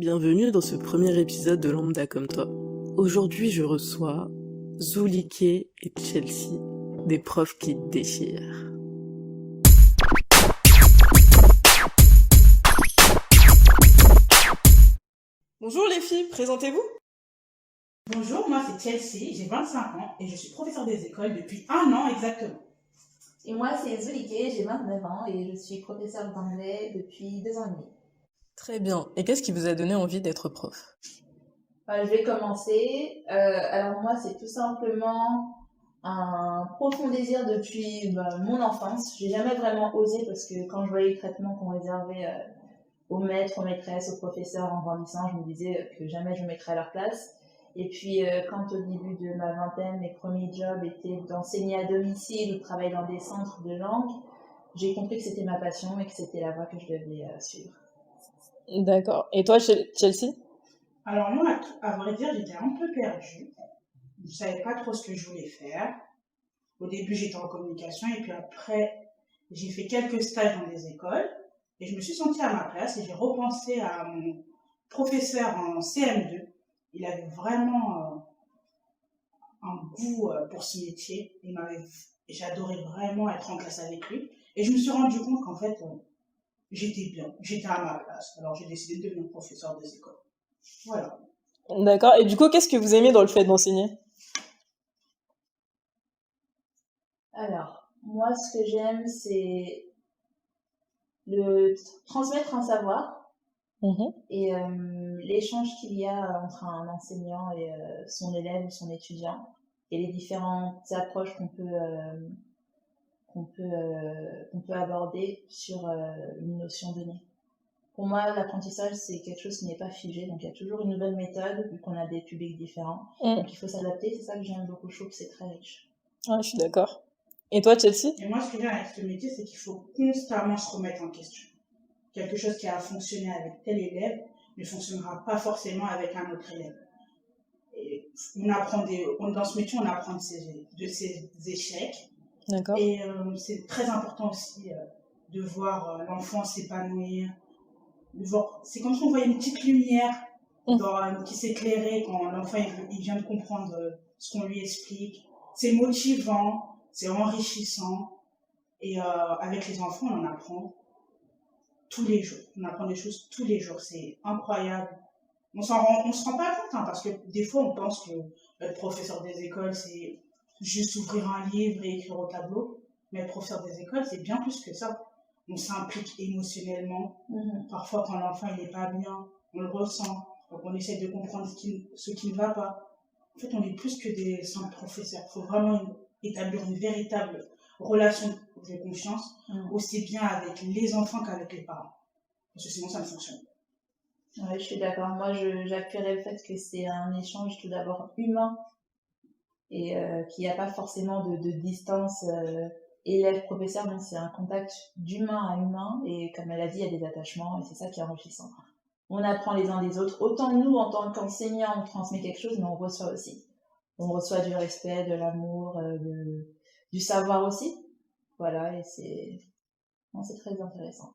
Bienvenue dans ce premier épisode de Lambda comme toi. Aujourd'hui, je reçois Zulike et Chelsea, des profs qui déchirent. Bonjour les filles, présentez-vous. Bonjour, moi c'est Chelsea, j'ai 25 ans et je suis professeure des écoles depuis 1 an exactement. Et moi c'est Zulike, j'ai 29 ans et je suis professeure d'anglais depuis 2 ans et demi. Très bien. Et qu'est-ce qui vous a donné envie d'être prof? Je vais commencer. Alors moi c'est tout simplement un profond désir depuis mon enfance. J'ai jamais vraiment osé parce que quand je voyais les traitements qu'on réservait aux maîtres, aux maîtresses, aux professeurs en grandissant, je me disais que jamais je me mettrais à leur place. Et puis, quand au début de ma vingtaine, mes premiers jobs étaient d'enseigner à domicile ou de travailler dans des centres de langue, j'ai compris que c'était ma passion et que c'était la voie que je devais suivre. D'accord. Et toi, Chelsea? Alors moi, à vrai dire, j'étais un peu perdue. Je savais pas trop ce que je voulais faire. Au début, j'étais en communication et puis après, j'ai fait quelques stages dans des écoles et je me suis sentie à ma place et j'ai repensé à mon professeur en CM2. Il avait vraiment un goût pour ce métier. J'adorais vraiment être en classe avec lui. Et je me suis rendu compte qu'en fait, j'étais bien, j'étais à ma place. Alors j'ai décidé de devenir professeur des écoles. Voilà. D'accord. Et du coup, qu'est-ce que vous aimez dans le fait d'enseigner? Alors, moi ce que j'aime c'est transmettre un savoir et l'échange qu'il y a entre un enseignant et son élève ou son étudiant et les différentes approches qu'on peut aborder sur une notion donnée. Pour moi, l'apprentissage, c'est quelque chose qui n'est pas figé, donc il y a toujours une nouvelle méthode, vu qu'on a des publics différents. Donc il faut s'adapter, c'est ça que j'aime beaucoup, je trouve que c'est très riche. Ah, je suis d'accord. Et toi, Chelsea? Et moi, ce que j'aime avec ce métier, c'est qu'il faut constamment se remettre en question. Quelque chose qui a fonctionné avec tel élève ne fonctionnera pas forcément avec un autre élève. Et dans ce métier, on apprend de ses échecs. D'accord. Et c'est très important aussi de voir l'enfant s'épanouir. C'est comme si on voyait une petite lumière qui s'éclairait quand l'enfant il vient de comprendre ce qu'on lui explique. C'est motivant, c'est enrichissant. Et avec les enfants, on en apprend tous les jours. On apprend des choses tous les jours. C'est incroyable. On se rend pas compte, hein, parce que des fois, on pense que être professeur des écoles, c'est juste ouvrir un livre et écrire au tableau. Mais être professeur des écoles, c'est bien plus que ça. On s'implique émotionnellement. Parfois, quand l'enfant il n'est pas bien, on le ressent. Donc, on essaie de comprendre ce qui ne va pas. En fait, on est plus que des simples professeurs. Il faut vraiment établir une véritable relation de confiance, aussi bien avec les enfants qu'avec les parents. Parce que sinon, ça ne fonctionne pas. Ouais, je suis d'accord. Moi, j'appuierais le fait que c'est un échange tout d'abord humain et qu'il n'y a pas forcément de distance élève-professeur, donc c'est un contact d'humain à humain et comme elle a dit, il y a des attachements et c'est ça qui est enrichissant. On apprend les uns des autres. Autant nous, en tant qu'enseignants, on transmet quelque chose, mais on reçoit aussi. On reçoit du respect, de l'amour, du savoir aussi. Voilà, et c'est très intéressant.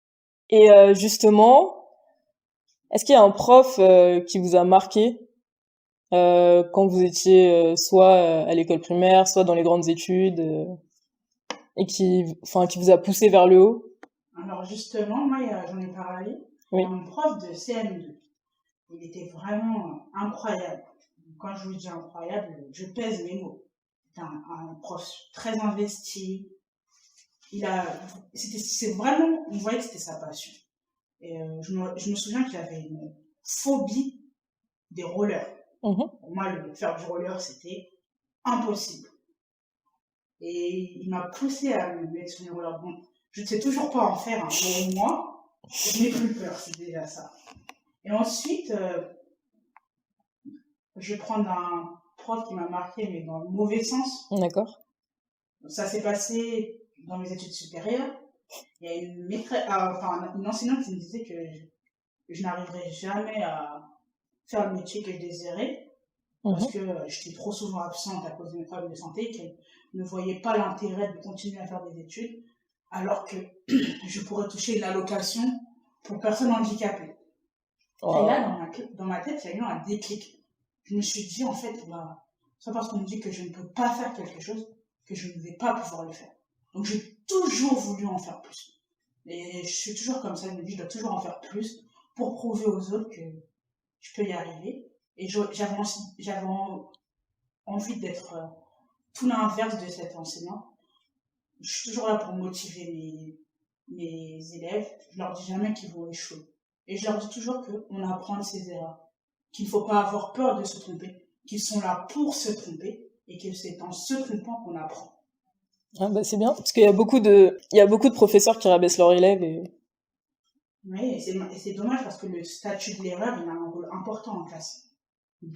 Et justement, est-ce qu'il y a un prof qui vous a marqué quand vous étiez soit à l'école primaire, soit dans les grandes études, et qui vous a poussé vers le haut? Alors justement, moi j'en ai parlé. Oui. Il y a mon prof de CM2. Il était vraiment incroyable. Quand je vous dis incroyable, je pèse mes mots. C'était un prof très investi. C'est vraiment, on voyait que c'était sa passion. Et je me souviens qu'il avait une phobie des rollers. Pour moi, faire du roller, c'était impossible. Et il m'a poussé à me mettre sur les rollers. Bon, je ne sais toujours pas en faire, hein, mais au moins, je n'ai plus peur, c'est déjà ça. Et ensuite, je vais prendre un prof qui m'a marqué, mais dans le mauvais sens. D'accord. Ça s'est passé dans mes études supérieures. Il y a une enseignante qui me disait que je n'arriverais jamais à faire le métier que je désirais parce que j'étais trop souvent absente à cause de mes problèmes de santé, qu'elle ne voyait pas l'intérêt de continuer à faire des études alors que je pourrais toucher une allocation pour personnes handicapées. Et là, Waouh. dans ma tête, il y a eu un déclic. Je me suis dit, en fait, bah, c'est pas parce qu'on me dit que je ne peux pas faire quelque chose que je ne vais pas pouvoir le faire. Donc, j'ai toujours voulu en faire plus. Et je suis toujours comme ça, je me dis, je dois toujours en faire plus pour prouver aux autres que je peux y arriver. Et j'avais envie d'être tout l'inverse de cet enseignant. Je suis toujours là pour motiver mes élèves. Je leur dis jamais qu'ils vont échouer. Et je leur dis toujours qu'on apprend de ses erreurs. Qu'il ne faut pas avoir peur de se tromper. Qu'ils sont là pour se tromper. Et que c'est en se trompant qu'on apprend. Ah, bah, c'est bien, parce qu'il y a il y a beaucoup de professeurs qui rabaissent leurs élèves et... Oui, et c'est dommage parce que le statut de l'erreur, il a un rôle important en classe.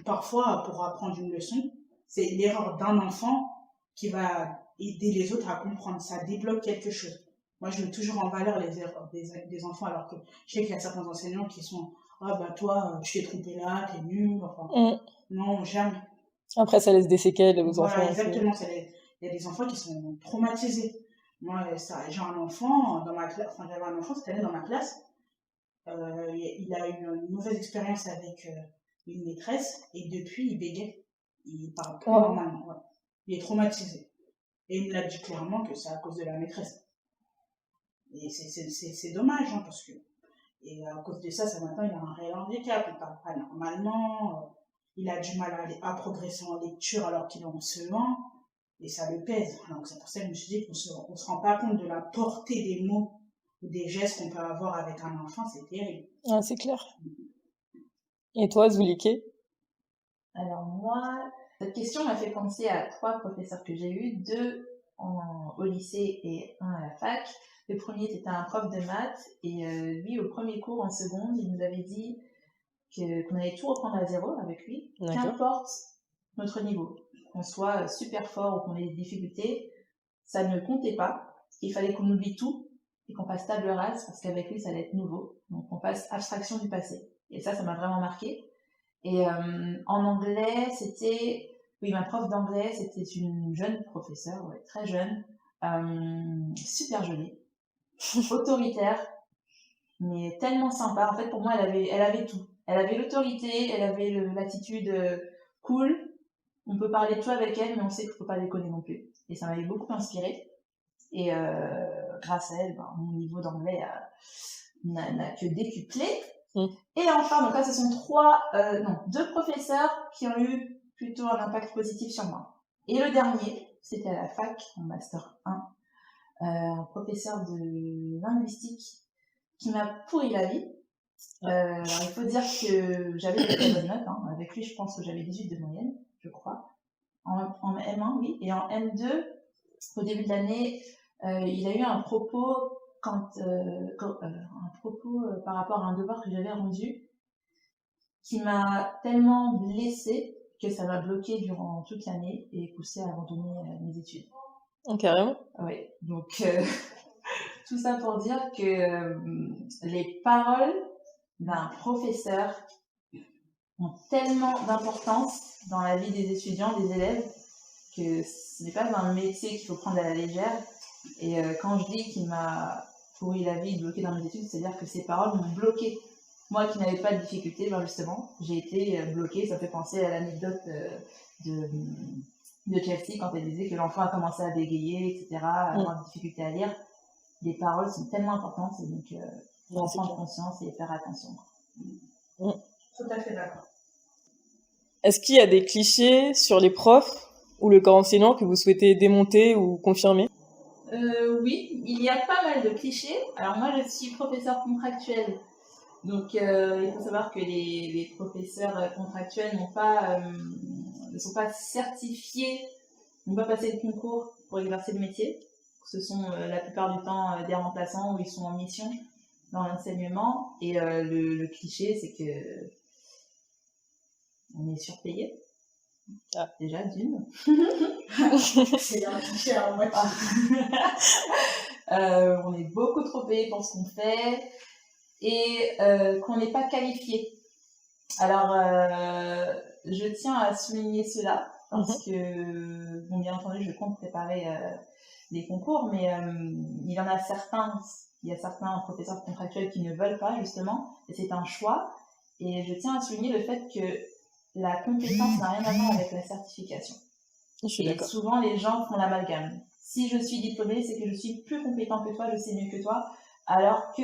Parfois, pour apprendre une leçon, c'est l'erreur d'un enfant qui va aider les autres à comprendre. Ça débloque quelque chose. Moi, je mets toujours en valeur les erreurs des enfants, alors que je sais qu'il y a certains enseignants qui sont ah bah toi, tu t'es trompé là, t'es nul, enfin, Mm. non, jamais. Après, ça laisse des séquelles aux Voilà, enfants aussi. exactement. Il y a des enfants qui sont traumatisés. Moi, j'ai un enfant dans ma classe, enfin, j'avais un enfant cette année dans ma classe. Il a eu une mauvaise expérience avec une maîtresse et depuis, il bégaye. Il parle plus Wow. normalement. Ouais. Il est traumatisé. Et il me l'a dit clairement que c'est à cause de la maîtresse. Et c'est dommage, hein, parce que. Et à cause de ça, maintenant, il a un réel handicap. Il parle pas normalement. Il a du mal à progresser en lecture alors qu'il est en CE1. Et ça le pèse. Donc c'est pour ça que je me suis dit qu'on se rend pas compte de la portée des mots ou des gestes qu'on peut avoir avec un enfant. C'est terrible. Ah, c'est clair. Et toi, Zulike? Alors moi, cette question m'a fait penser à 3 professeurs que j'ai eus, 2 au lycée et 1 à la fac. Le premier, c'était un prof de maths, et lui, au premier cours, en seconde, il nous avait dit qu'on allait tout reprendre à zéro avec lui, qu'importe notre niveau, qu'on soit super fort ou qu'on ait des difficultés, ça ne comptait pas. Il fallait qu'on oublie tout et qu'on fasse table rase, parce qu'avec lui, ça allait être nouveau. Donc on fasse abstraction du passé. Et ça m'a vraiment marqué. Et en anglais, ma prof d'anglais, c'était une jeune professeure, ouais, très jeune, super jolie, autoritaire, mais tellement sympa. En fait, pour moi, elle avait tout. Elle avait l'autorité, elle avait l'attitude cool. On peut parler de tout avec elle, mais on sait qu'il ne faut pas déconner non plus. Et ça m'avait beaucoup inspirée. Et grâce à elle, mon niveau d'anglais n'a que décuplé. Et enfin, donc là, ce sont 2 professeurs qui ont eu plutôt un impact positif sur moi. Et le dernier, c'était à la fac, en Master 1, un professeur de linguistique qui m'a pourri la vie. Alors, il faut dire que j'avais des très bonnes notes. Hein. Avec lui, je pense que j'avais 18 de moyenne, je crois. En M1, oui. Et en M2, au début de l'année, il a eu un propos par rapport à un devoir que j'avais rendu, qui m'a tellement blessée que ça m'a bloquée durant toute l'année et poussée à abandonner mes études. Oh, carrément. Oui, donc tout ça pour dire que les paroles d'un professeur ont tellement d'importance dans la vie des étudiants, des élèves, que ce n'est pas un métier qu'il faut prendre à la légère. Et quand je dis qu'il m'a pourri la vie, bloqué dans mes études, c'est-à-dire que ces paroles m'ont bloqué. Moi qui n'avais pas de difficulté, justement, j'ai été bloquée. Ça fait penser à l'anecdote de Chelsea quand elle disait que l'enfant a commencé à bégayer, etc., à avoir des difficultés à lire. Les paroles sont tellement importantes, et donc faut en prendre conscience et faire attention. Tout à fait d'accord. Est-ce qu'il y a des clichés sur les profs ou le corps enseignant que vous souhaitez démonter ou confirmer? Oui, il y a pas mal de clichés. Alors moi, je suis professeure contractuelle. Donc, il faut savoir que les professeurs contractuels ne sont pas certifiés, n'ont pas passé le concours pour exercer le métier. Ce sont la plupart du temps des remplaçants où ils sont en mission dans l'enseignement. Et le cliché, c'est que on est surpayé. Ah, déjà, d'une. C'est un cliché à moitié. On est beaucoup trop payé pour ce qu'on fait et qu'on n'est pas qualifié. Alors, je tiens à souligner cela parce que, bon, bien entendu, je compte préparer des concours, mais il y a certains professeurs contractuels qui ne veulent pas, justement, et c'est un choix. Et je tiens à souligner le fait que la compétence n'a rien à voir avec la certification. Je suis Et d'accord. souvent, les gens font l'amalgame. Si je suis diplômée, c'est que je suis plus compétent que toi, je sais mieux que toi, alors que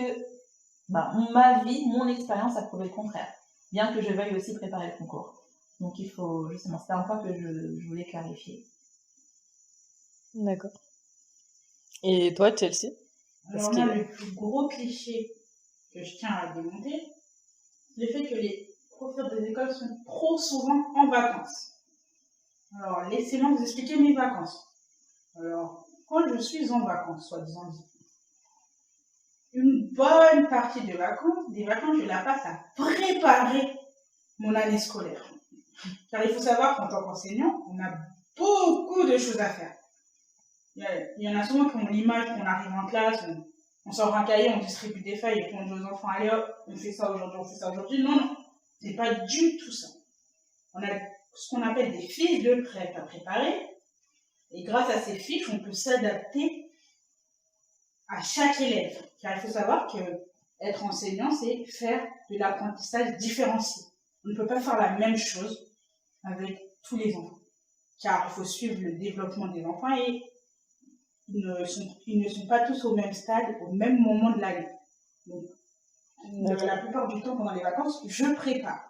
ma vie, mon expérience a prouvé le contraire, bien que je veuille aussi préparer le concours. Donc il faut, justement, c'était un point que je voulais clarifier. D'accord. Et toi, Chelsea? Alors là, le plus gros cliché que je tiens à démonter, c'est le fait que les professeurs des écoles sont trop souvent en vacances. Alors, laissez-moi vous expliquer mes vacances. Alors, quand je suis en vacances, soi-disant, une bonne partie des vacances, je la passe à préparer mon année scolaire. Car il faut savoir qu'en tant qu'enseignant, on a beaucoup de choses à faire. Il y en a souvent qui ont l'image qu'on arrive en classe, on sort un cahier, on distribue des feuilles et puis on dit aux enfants, allez hop, on fait ça aujourd'hui, on fait ça aujourd'hui. Non, non, c'est pas du tout ça. On a ce qu'on appelle des fiches de prep à préparer. Et grâce à ces fiches, on peut s'adapter à chaque élève. Car il faut savoir que être enseignant, c'est faire de l'apprentissage différencié. On ne peut pas faire la même chose avec tous les enfants. Car il faut suivre le développement des enfants et ils ne sont pas tous au même stade, au même moment de l'année. Donc, la plupart du temps, pendant les vacances, je prépare.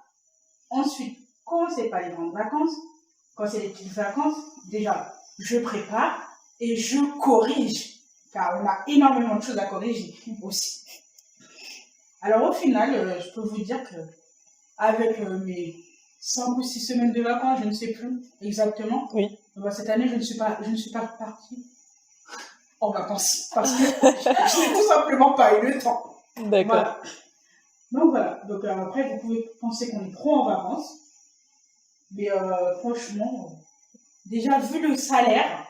Ensuite, quand c'est pas les grandes vacances, quand c'est les petites vacances, déjà, je prépare et je corrige. Car on a énormément de choses à corriger aussi. Alors au final, je peux vous dire que avec mes 5 ou 6 semaines de vacances, je ne sais plus exactement. Oui. Cette année, je ne suis pas partie en vacances parce que je n'ai tout simplement pas eu le temps. D'accord. Voilà. Donc voilà. Donc après, vous pouvez penser qu'on est trop en vacances, mais franchement, déjà vu le salaire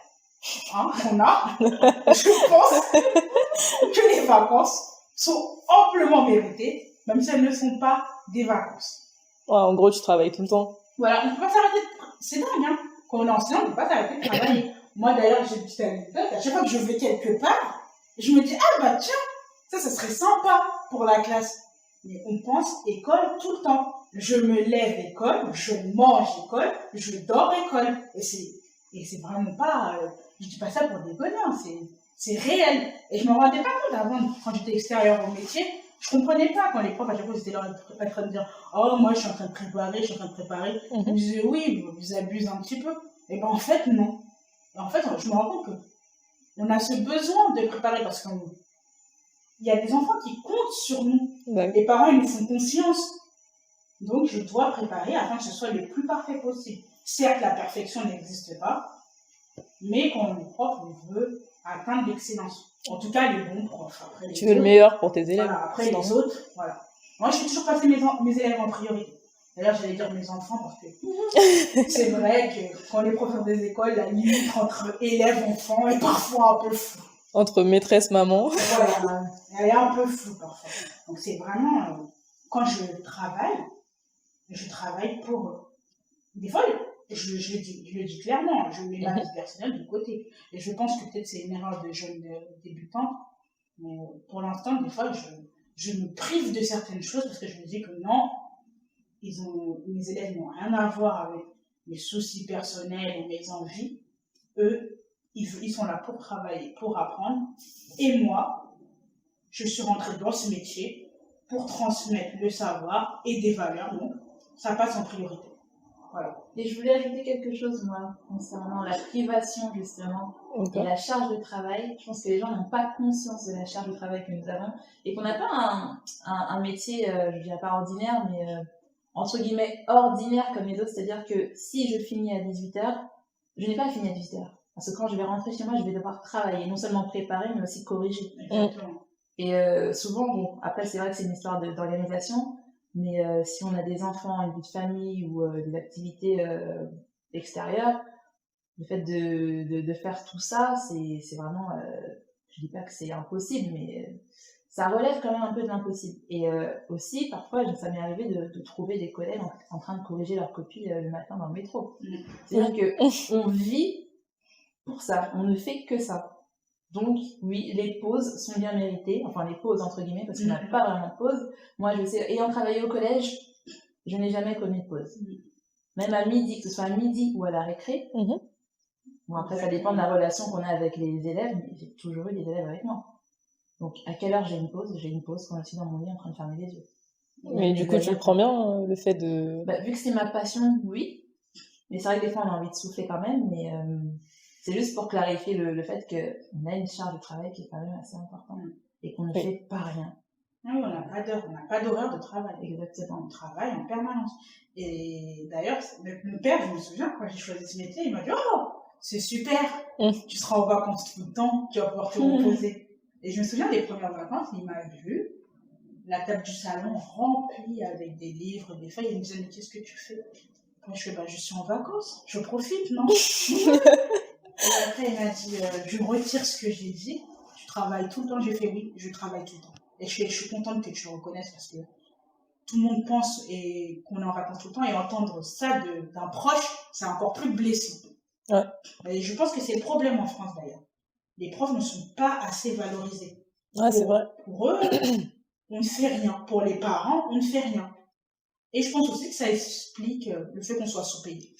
qu'on a, je pense que les vacances sont amplement méritées, même si elles ne sont pas des vacances. Ouais, en gros, tu travailles tout le temps. Voilà, on ne peut pas s'arrêter. C'est dingue, hein. Quand on est enseignant, on ne peut pas s'arrêter de travailler. Moi, d'ailleurs, j'ai une petite anecdote. À chaque fois que je vais quelque part, je me dis, ah bah tiens, ça serait sympa pour la classe. Mais on pense école tout le temps. Je me lève école, je mange école, je dors école. Et c'est vraiment pas, je dis pas ça pour déconner, hein. C'est réel. Et je me rendais pas compte avant, quand j'étais extérieure au métier, je comprenais pas quand les profs à chaque fois ils étaient là en train de dire, oh moi je suis en train de préparer, Je me disais, oui, vous abusez un petit peu. Et ben en fait, non. Et en fait, je me rends compte que on a ce besoin de préparer parce qu'il y a des enfants qui comptent sur nous. Ouais. Les parents, ils nous font confiance. Donc, je dois préparer afin que ce soit le plus parfait possible. Certes, la perfection n'existe pas, mais quand on est prof, on veut atteindre l'excellence. En tout cas, les bons profs. Après, tu veux le meilleur pour tes élèves. Voilà, après, les autres, voilà. Moi, je fais toujours passer mes élèves en priorité. D'ailleurs, j'allais dire mes enfants parce que c'est vrai que quand les professeurs des écoles, la limite entre élèves, enfants est parfois un peu floue. Entre maîtresse, maman. Voilà, elle est un peu floue parfois. Donc c'est vraiment, quand je travaille pour eux. Des fois, je le dis clairement, je mets ma vie personnelle de côté. Et je pense que peut-être c'est une erreur de jeune débutant, mais pour l'instant, des fois, je me prive de certaines choses parce que je me dis que non, mes élèves n'ont rien à voir avec mes soucis personnels ou mes envies. Eux, ils sont là pour travailler, pour apprendre. Et moi, je suis rentrée dans ce métier pour transmettre le savoir et des valeurs. Donc, ça passe en priorité. Voilà. Et je voulais ajouter quelque chose, moi, concernant la privation, justement, et la charge de travail. Je pense que les gens n'ont pas conscience de la charge de travail que nous avons et qu'on n'a pas un métier, je dirais pas ordinaire, mais entre guillemets ordinaire comme les autres. C'est-à-dire que si je finis à 18h, je n'ai pas fini à 18h. Parce que quand je vais rentrer chez moi, je vais devoir travailler, non seulement préparer, mais aussi corriger. Exactement. Et souvent, bon, après, c'est vrai que c'est une histoire d'organisation. Mais si on a des enfants, une vie de famille ou des activités extérieures, le fait de faire tout ça, c'est vraiment, je dis pas que c'est impossible, mais ça relève quand même un peu de l'impossible. Et aussi, parfois, ça m'est arrivé de trouver des collègues en train de corriger leur copie le matin dans le métro. C'est-à-dire qu'on vit pour ça, on ne fait que ça. Donc, oui, les pauses sont bien méritées, enfin les pauses entre guillemets, parce qu'on n'a pas vraiment de pause. Moi, je sais, ayant travaillé au collège, je n'ai jamais connu de pause. Même à midi, que ce soit à midi ou à la récré. Bon, après, ça dépend de la relation qu'on a avec les élèves, mais j'ai toujours eu des élèves avec moi. Donc, à quelle heure j'ai une pause? J'ai une pause quand je suis dans mon lit en train de fermer les yeux. Mais du coup, tu le prends bien, le fait de... Vu que c'est ma passion, oui. Mais c'est vrai que des fois, on a envie de souffler quand même, mais c'est juste pour clarifier le fait qu'on a une charge de travail qui est quand même assez importante et qu'on ne fait pas rien. Oui, on n'a pas d'horaire de travail. Exactement. On travaille en permanence. Et d'ailleurs, mon père, je me souviens, quand j'ai choisi ce métier, il m'a dit « Oh, c'est super, tu seras en vacances tout le temps, tu vas pouvoir te reposer. » Et je me souviens des premières vacances, il m'a vu, la table du salon remplie avec des livres, des feuilles, il me disait « Mais qu'est-ce que tu fais ?» Moi, je fais « Je suis en vacances, je profite, non ?» Et après, il m'a dit « Je retire ce que j'ai dit, tu travailles tout le temps. » J'ai fait « Oui, je travaille tout le temps. » Et je suis contente que tu le reconnaisses parce que tout le monde pense qu'on est en vacances tout le temps et entendre ça d'un proche, c'est encore plus blessant. Ouais. Et je pense que c'est le problème en France d'ailleurs. Les profs ne sont pas assez valorisés. Ouais, c'est vrai. Pour eux, on ne fait rien. Pour les parents, on ne fait rien. Et je pense aussi que ça explique le fait qu'on soit sous-payé.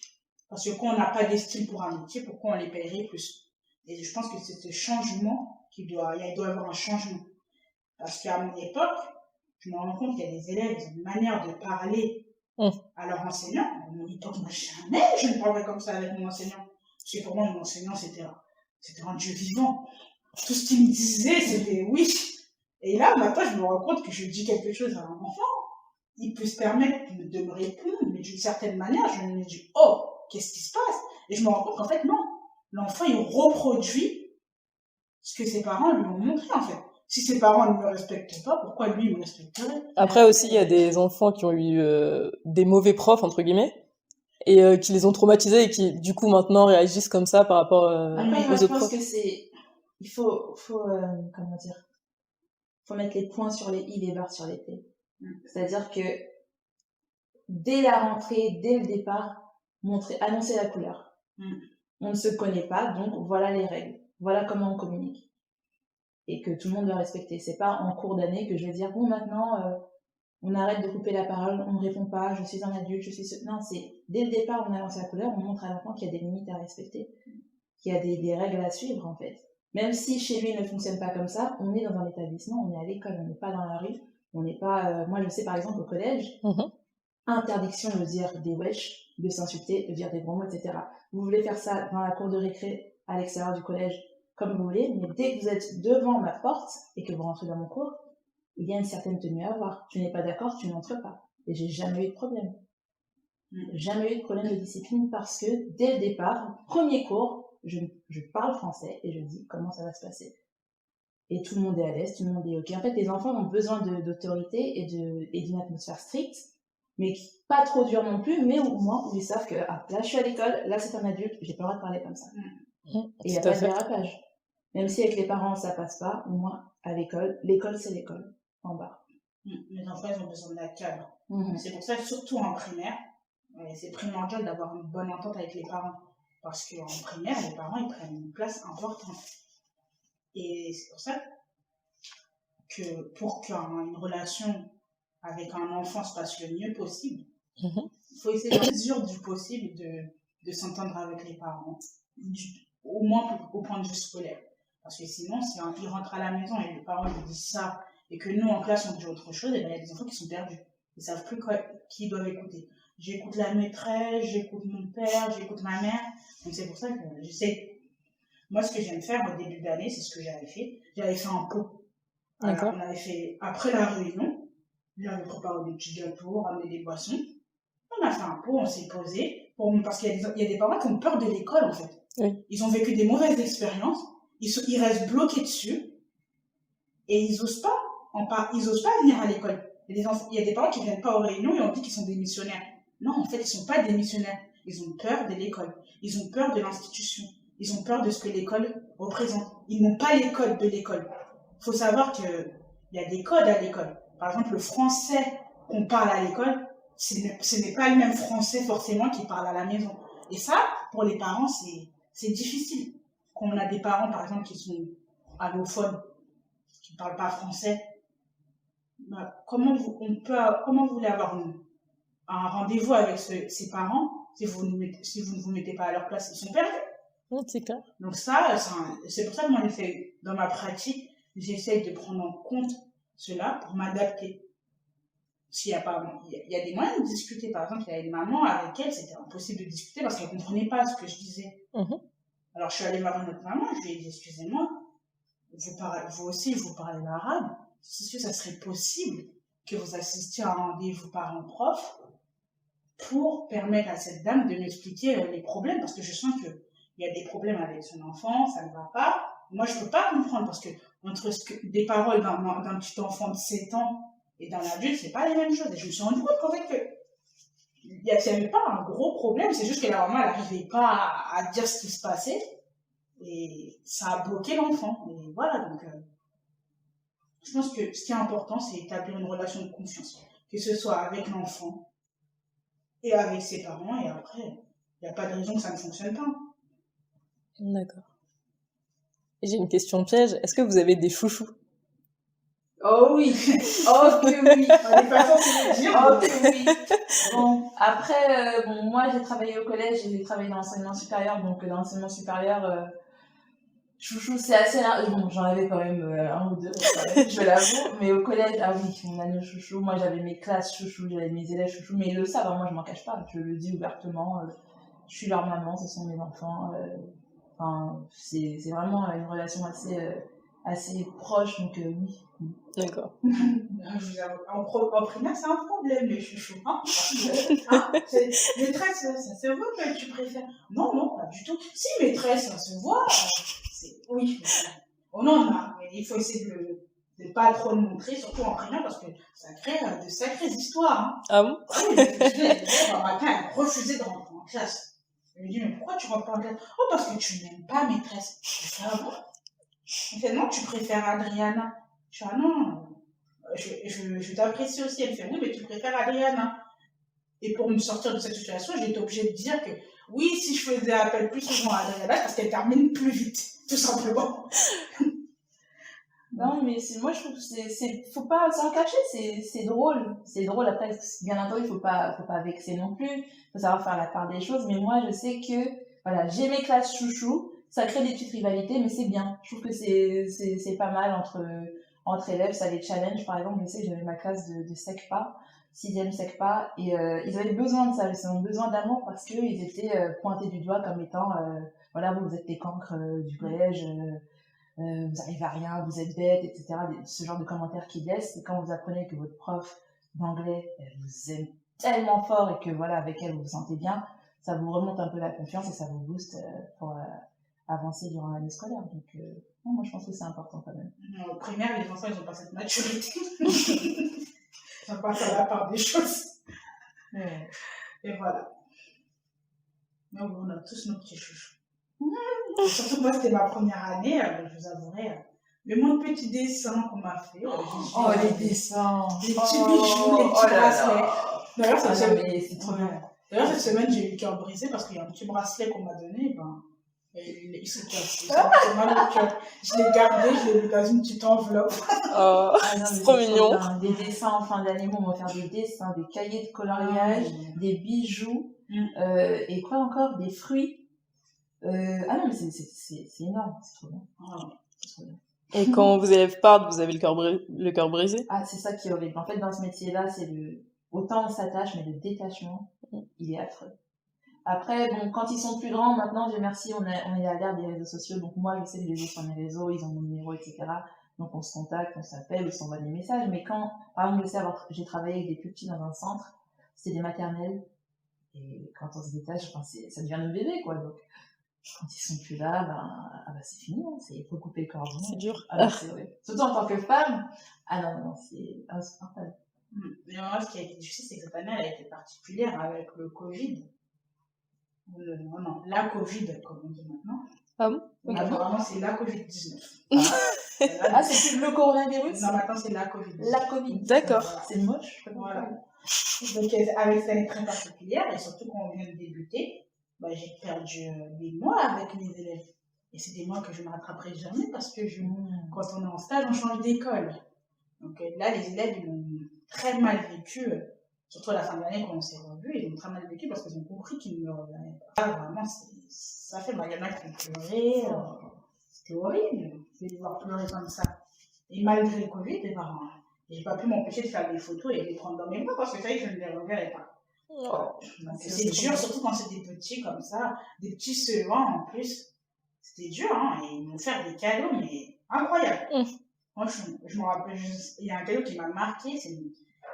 Parce que quand on n'a pas d'estime pour un métier, pourquoi on les paierait plus? Et je pense que c'est ce changement il doit y avoir un changement. Parce qu'à mon époque, je me rends compte qu'il y a des élèves qui ont une manière de parler à leur enseignant. À mon époque, moi, jamais je ne parlerais comme ça avec mon enseignant. Parce que pour moi, mon enseignant, c'était un Dieu vivant. Tout ce qu'il me disait, c'était oui. Et là, maintenant, je me rends compte que je dis quelque chose à un enfant. Il peut se permettre de me répondre, mais d'une certaine manière, je me dis, oh, qu'est-ce qui se passe? Et je me rends compte qu'en fait, non. L'enfant, il reproduit ce que ses parents lui ont montré, en fait. Si ses parents ne me respectent pas, pourquoi lui, il me respecterait? Après aussi, il y a des enfants qui ont eu des mauvais profs, entre guillemets, et qui les ont traumatisés et qui, du coup, maintenant réagissent comme ça par rapport aux autres profs. Je pense que il faut comment dire, faut mettre les points sur les i, les barres sur les t. C'est-à-dire que dès la rentrée, dès le départ, annoncer la couleur. On ne se connaît pas, donc voilà les règles. Voilà comment on communique. Et que tout le monde doit respecter. C'est pas en cours d'année que je vais dire, bon, maintenant, on arrête de couper la parole, on ne répond pas, je suis un adulte, Non, c'est dès le départ, on annonce la couleur, on montre à l'enfant qu'il y a des limites à respecter, qu'il y a des règles à suivre, en fait. Même si chez lui, il ne fonctionne pas comme ça, on est dans un établissement, on est à l'école, on n'est pas dans la rue, on n'est pas... moi, je sais, par exemple, au collège, interdiction de dire des wesh, de s'insulter, de dire des gros mots, etc. Vous voulez faire ça dans la cour de récré, à l'extérieur du collège, comme vous voulez, mais dès que vous êtes devant ma porte et que vous rentrez dans mon cours, il y a une certaine tenue à avoir. Tu n'es pas d'accord, tu n'entres pas. Et j'ai jamais eu de problème. Jamais eu de problème de discipline parce que dès le départ, premier cours, je parle français et je dis comment ça va se passer. Et tout le monde est à l'aise, tout le monde est ok. En fait, les enfants ont besoin d'autorité et d'une atmosphère stricte, mais pas trop dure non plus, mais au moins où ils savent que là je suis à l'école, là c'est un adulte, j'ai pas le droit de parler comme ça. Et il n'y a pas de dérapage. Même si avec les parents ça passe pas, au moins à l'école c'est l'école, en bas. Les enfants ils ont besoin d'un cadre. C'est pour ça que surtout en primaire, c'est primordial d'avoir une bonne entente avec les parents. Parce qu'en primaire, les parents ils prennent une place importante. Et c'est pour ça que pour qu'une relation avec un enfant se passe le mieux possible, il faut essayer à mesure du possible de s'entendre avec les parents, au moins au point de vue scolaire. Parce que sinon, si ils rentrent à la maison et les parents lui disent ça, et que nous, en classe, on dit autre chose, et bien, il y a des enfants qui sont perdus. Ils ne savent plus qui ils doivent écouter. J'écoute la maîtresse, j'écoute mon père, j'écoute ma mère. Donc, c'est pour ça que j'essaie. Moi, ce que j'aime faire au début d'année, c'est ce que j'avais fait. J'avais fait un pot. Alors, on avait fait, après la réunion, j'avais préparé des petits gâteaux, ramené des boissons. On a fait un pot, on s'est posé. Parce qu'il y a des parents qui ont peur de l'école, en fait. Oui. Ils ont vécu des mauvaises expériences. Ils restent bloqués dessus. Et ils osent pas venir à l'école. Il y a des parents qui viennent pas aux réunions et on dit qu'ils sont des missionnaires. Non, en fait, ils sont pas des missionnaires. Ils ont peur de l'école. Ils ont peur de l'institution. Ils ont peur de ce que l'école représente. Ils n'ont pas les codes de l'école. Il faut savoir qu'il y a des codes à l'école. Par exemple, le français qu'on parle à l'école, ce n'est pas le même français forcément qui parle à la maison. Et ça, pour les parents, c'est difficile. Quand on a des parents, par exemple, qui sont allophones, qui ne parlent pas français, comment vous voulez avoir un rendez-vous avec ses parents, si vous ne vous mettez pas à leur place, ils sont perdus. Oui, c'est clair. Donc ça, c'est pour ça que moi, dans ma pratique, j'essaye de prendre en compte cela pour m'adapter. S'il y a pas, il y a des moyens de discuter. Par exemple, il y a une maman avec elle, c'était impossible de discuter parce qu'elle comprenait pas ce que je disais. Alors, je suis allée voir une autre maman, je lui ai dit, excusez-moi, vous aussi, vous parlez l'arabe. Est-ce que ça serait possible que vous assistiez à un rendez-vous parent-prof pour permettre à cette dame de m'expliquer les problèmes? Parce que je sens qu'il y a des problèmes avec son enfant, ça ne va pas. Moi, je peux pas comprendre parce que entre des paroles d'un petit enfant de 7 ans et d'un adulte, c'est pas les mêmes choses. Et je me suis rendu compte qu'en fait, il n'y avait pas un gros problème, c'est juste que la maman n'arrivait pas à dire ce qui se passait et ça a bloqué l'enfant. Et voilà, donc je pense que ce qui est important, c'est établir une relation de confiance, que ce soit avec l'enfant et avec ses parents, et après, il n'y a pas de raison que ça ne fonctionne pas. D'accord. J'ai une question piège. Est-ce que vous avez des chouchous? Oh oui, oh que oui. On n'est pas censé le dire. Oh que oui. Bon, après, moi j'ai travaillé au collège et j'ai travaillé dans l'enseignement supérieur, donc dans l'enseignement supérieur, chouchou c'est assez large. Bon, j'en avais quand même un ou deux, je l'avoue, mais au collège, ah oui, on a nos chouchous. Moi j'avais mes classes chouchous, j'avais mes élèves chouchous, mais ils le savent, moi je m'en cache pas, je le dis ouvertement, je suis leur maman, ce sont mes enfants. Enfin, c'est vraiment une relation assez proche, donc oui. D'accord. En primaire, c'est un problème, les chouchous. Hein, maîtresse, ça se voit que tu préfères. Non, pas du tout. Si, maîtresse, ça se voit. Oui. On en a, mais il faut essayer de ne pas trop le montrer, surtout en primaire, parce que ça crée de sacrées histoires. Hein. Ah bon? Oui, un matin, elle refusait de rentrer en classe. Je lui dis, mais pourquoi tu rentres pas en classe? Oh, parce que tu n'aimes pas maîtresse. Je fais, ah bon? Elle fait, non, tu préfères Adriana. Je fais, ah non, je t'apprécie aussi. Elle fait, oui, mais tu préfères Adriana. Et pour me sortir de cette situation, j'ai été obligée de dire que oui, si je faisais appel plus souvent à Adriana, parce qu'elle termine plus vite, tout simplement. Non, mais moi je trouve que faut pas s'en cacher, c'est drôle. C'est drôle, après, bien entendu, faut pas vexer non plus. Faut savoir faire la part des choses, mais moi je sais que, voilà, j'ai mes classes chouchou, ça crée des petites rivalités, mais c'est bien. Je trouve que c'est pas mal entre élèves, ça les challenge. Par exemple, je sais que j'avais ma classe de SECPA, 6e SECPA, et ils avaient besoin de ça, ils ont besoin d'amour parce qu'ils étaient pointés du doigt comme étant, voilà, vous êtes les cancres du collège, vous arrivez à rien, vous êtes bête, etc. Ce genre de commentaires qu'ils laissent, et quand vous apprenez que votre prof d'anglais vous aime tellement fort et que voilà, avec elle vous vous sentez bien, ça vous remonte un peu la confiance et ça vous booste pour avancer durant l'année scolaire. Donc, non, moi je pense que c'est important quand même. En primaire, les enfants, ils n'ont pas cette maturité. Ils n'ont pas fait la part des choses. Ouais. Et voilà. Mais on a tous nos petits chouchous. Surtout moi, c'était ma première année, je vous avouerai. Le moins de petits dessins qu'on m'a fait. Oh, les dessins! Les petits bijoux, les petits bracelets. D'ailleurs, c'est trop bien. D'ailleurs, cette semaine, j'ai eu le cœur brisé parce qu'il y a un petit bracelet qu'on m'a donné. Il s'est cassé. Ça m'a fait mal au cœur. Je l'ai gardé, je l'ai mis dans une petite enveloppe. Oh, c'est trop mignon. Des dessins en fin d'année, on va faire des dessins, des cahiers de coloriage, des bijoux, et quoi encore? Des fruits. Ah non, mais c'est énorme, c'est trop bien. C'est trop bien. Et quand vos élèves partent, vous avez le cœur brisé? Ah, c'est ça qui est horrible. En fait, dans ce métier-là, autant on s'attache, mais le détachement, il est affreux. Après, bon, quand ils sont plus grands, maintenant, Dieu merci, on est à l'ère des réseaux sociaux. Donc moi, je sais que je les ai sur mes réseaux, ils ont mon numéro, etc. Donc on se contacte, on s'appelle, on s'envoie des messages. Mais quand, par exemple, j'ai travaillé avec des plus petits dans un centre, c'était des maternelles. Et quand on se détache, enfin, ça devient nos bébés, quoi. Donc, quand ils sont plus là, c'est fini, hein. Il faut couper le cordon. C'est dur. C'est vrai. Surtout en tant que femme. Ah non, c'est insupportable. Mais moi, ce qui a été difficile, c'est que cette année, elle a été particulière avec le Covid. Non, la Covid, comme on dit maintenant. Ah bon? Donc, apparemment, c'est la Covid-19. C'est plus le coronavirus? Non, maintenant, c'est la Covid. La Covid. D'accord. C'est moche. Voilà. Donc, avec cette année très particulière, et surtout quand on vient de débuter, j'ai perdu des mois avec mes élèves. Et c'est des mois que je ne me rattraperai jamais parce que quand on est en stage, on change d'école. Donc là, les élèves, ils ont très mal vécu Surtout à la fin de l'année, quand on s'est revus, ils ont très mal vécu parce qu'ils ont compris qu'ils ne me reverraient pas. Ah, vraiment, ça fait mal. Il y en a qui ont pleuré. C'était horrible de les voir pleurer comme ça. Et malgré le Covid, les parents, j'ai pas pu m'empêcher de faire des photos et de les prendre dans mes bras parce que ça y est, je ne les reverrai pas. Oh, Donc, c'est dur, surtout quand c'est des petits comme ça, des petits CE1 en plus. C'était dur, hein, et ils m'ont fait des cadeaux, mais incroyables. Franchement, je me rappelle, il y a un cadeau qui m'a marqué,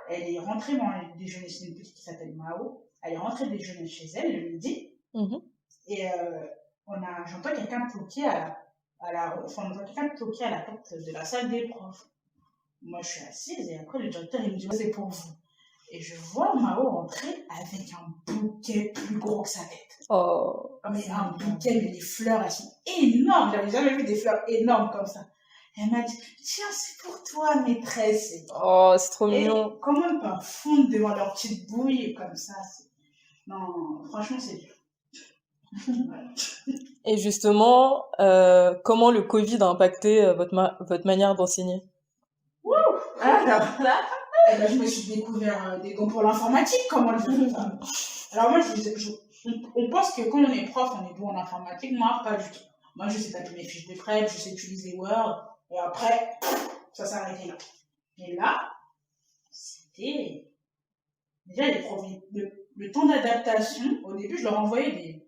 elle est rentrée déjeuner, c'est une petite qui s'appelle Mao, elle est rentrée déjeuner chez elle le midi, et j'entends quelqu'un toquer on entend quelqu'un toquer à la porte de la salle des profs. Moi, je suis assise, et après, le directeur, il me dit, c'est pour vous. Et je vois Mao entrer avec un bouquet plus gros que sa tête. oh. Mais un bouquet, mais les fleurs, elles sont énormes. J'avais jamais vu des fleurs énormes comme ça. Elle m'a dit, tiens, c'est pour toi, maîtresse. Oh, c'est trop Et mignon. comment ne pas fondre devant leur petite bouille comme ça. Non, franchement, c'est dur. Voilà. Et justement, comment le Covid a impacté votre manière d'enseigner? Alors là, Eh ben, je me suis découvert des dons pour l'informatique, comment je fais ça. Alors moi, on pense que quand on est prof, on est bon en informatique. Moi, pas du tout. Moi, je sais taper mes fiches de prep, je sais utiliser Word, et après, ça s'est arrêté là. Et là, c'était... Déjà, le temps d'adaptation, au début, je leur envoyais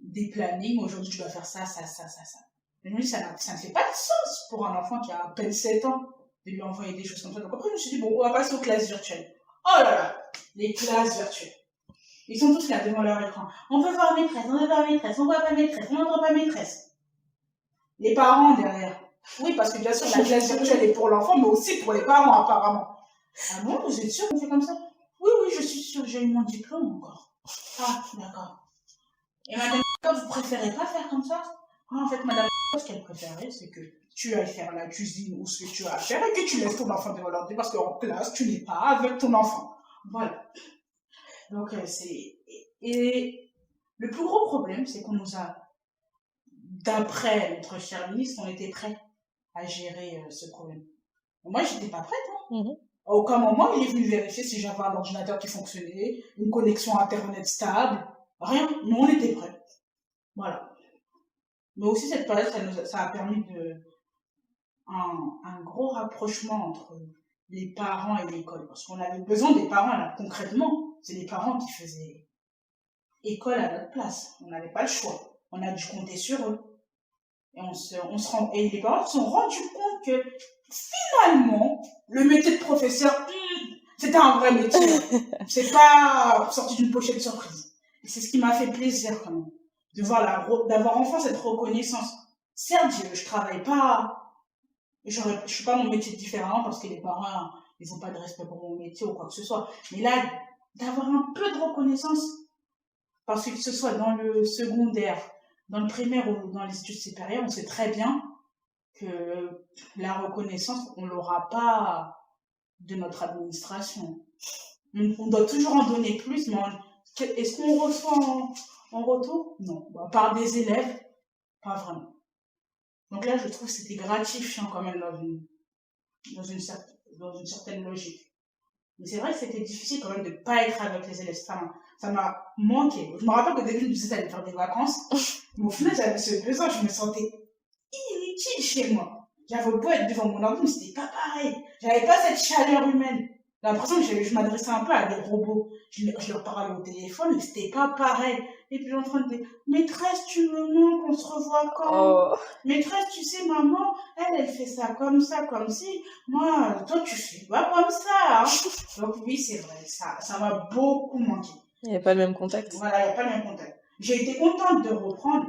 des plannings. Aujourd'hui, tu dois faire ça, ça, ça, ça, ça. Mais je me dis, ça ne fait pas de sens pour un enfant qui a à peine 7 ans de lui envoyer des choses comme ça. Donc après, je me suis dit, bon, on va passer aux classes virtuelles. Oh là là, les classes virtuelles. Ils sont tous là devant leur écran. On veut voir maîtresse, on veut voir maîtresse, on voit pas maîtresse, on n'entend pas maîtresse. Les parents derrière. Oui, parce que bien sûr, la classe virtuelle est pour l'enfant, mais aussi pour les parents, apparemment. Ah bon, vous êtes sûr qu'on fait comme ça? Oui, oui, je suis sûre, j'ai eu mon diplôme encore. Ah, d'accord. Et madame, vous préférez pas faire comme ça? Ah, en fait, madame, ce qu'elle préférait, c'est que tu ailles faire la cuisine ou ce que tu as à faire et que tu laisses ton enfant devant l'ordi parce qu'en classe, tu n'es pas avec ton enfant. Voilà. Donc, et le plus gros problème, c'est qu'on nous a, d'après notre cher ministre, on était prêts à gérer ce problème. Moi, j'étais pas prête. Hein. À aucun moment, il est venu vérifier si j'avais un ordinateur qui fonctionnait, une connexion Internet stable. Rien. Nous, on était prêts. Voilà. Mais aussi, cette période, ça a permis un gros rapprochement entre les parents et l'école. Parce qu'on avait besoin des parents, là, concrètement. C'est les parents qui faisaient école à notre place. On n'avait pas le choix. On a dû compter sur eux. Et les parents se sont rendus compte que finalement, le métier de professeur, c'était un vrai métier. C'est pas sorti d'une pochette surprise. Et c'est ce qui m'a fait plaisir quand même. D'avoir enfin cette reconnaissance. Certes, je travaille pas, je suis pas mon métier différent parce que les parents, ils ont pas de respect pour mon métier ou quoi que ce soit. Mais là, d'avoir un peu de reconnaissance, parce que ce soit dans le secondaire, dans le primaire ou dans les études supérieures, on sait très bien que la reconnaissance, on l'aura pas de notre administration. On doit toujours en donner plus, mais est-ce qu'on reçoit en retour? Non. Par des élèves, pas vraiment. Donc là, je trouve que c'était gratifiant quand même dans une certaine logique. Mais c'est vrai que c'était difficile quand même de ne pas être avec les élèves. Ça m'a manqué. Je me rappelle qu'au début, je me disais d'aller faire des vacances. Mais au final, j'avais ce besoin, je me sentais inutile chez moi. J'avais beau être devant mon ordi, mais c'était pas pareil. J'avais pas cette chaleur humaine. J'ai l'impression que je m'adressais un peu à des robots. Je leur parlais au téléphone, mais c'était pas pareil. Et puis, en train de dire, maîtresse, tu me manques, on se revoit quand? Maîtresse, tu sais, maman, elle fait ça, comme si. Moi, toi, tu fais pas comme ça. Hein. Donc, oui, c'est vrai, ça m'a beaucoup manqué. Il n'y a pas le même contact. Voilà, il n'y a pas le même contact. J'ai été contente de reprendre.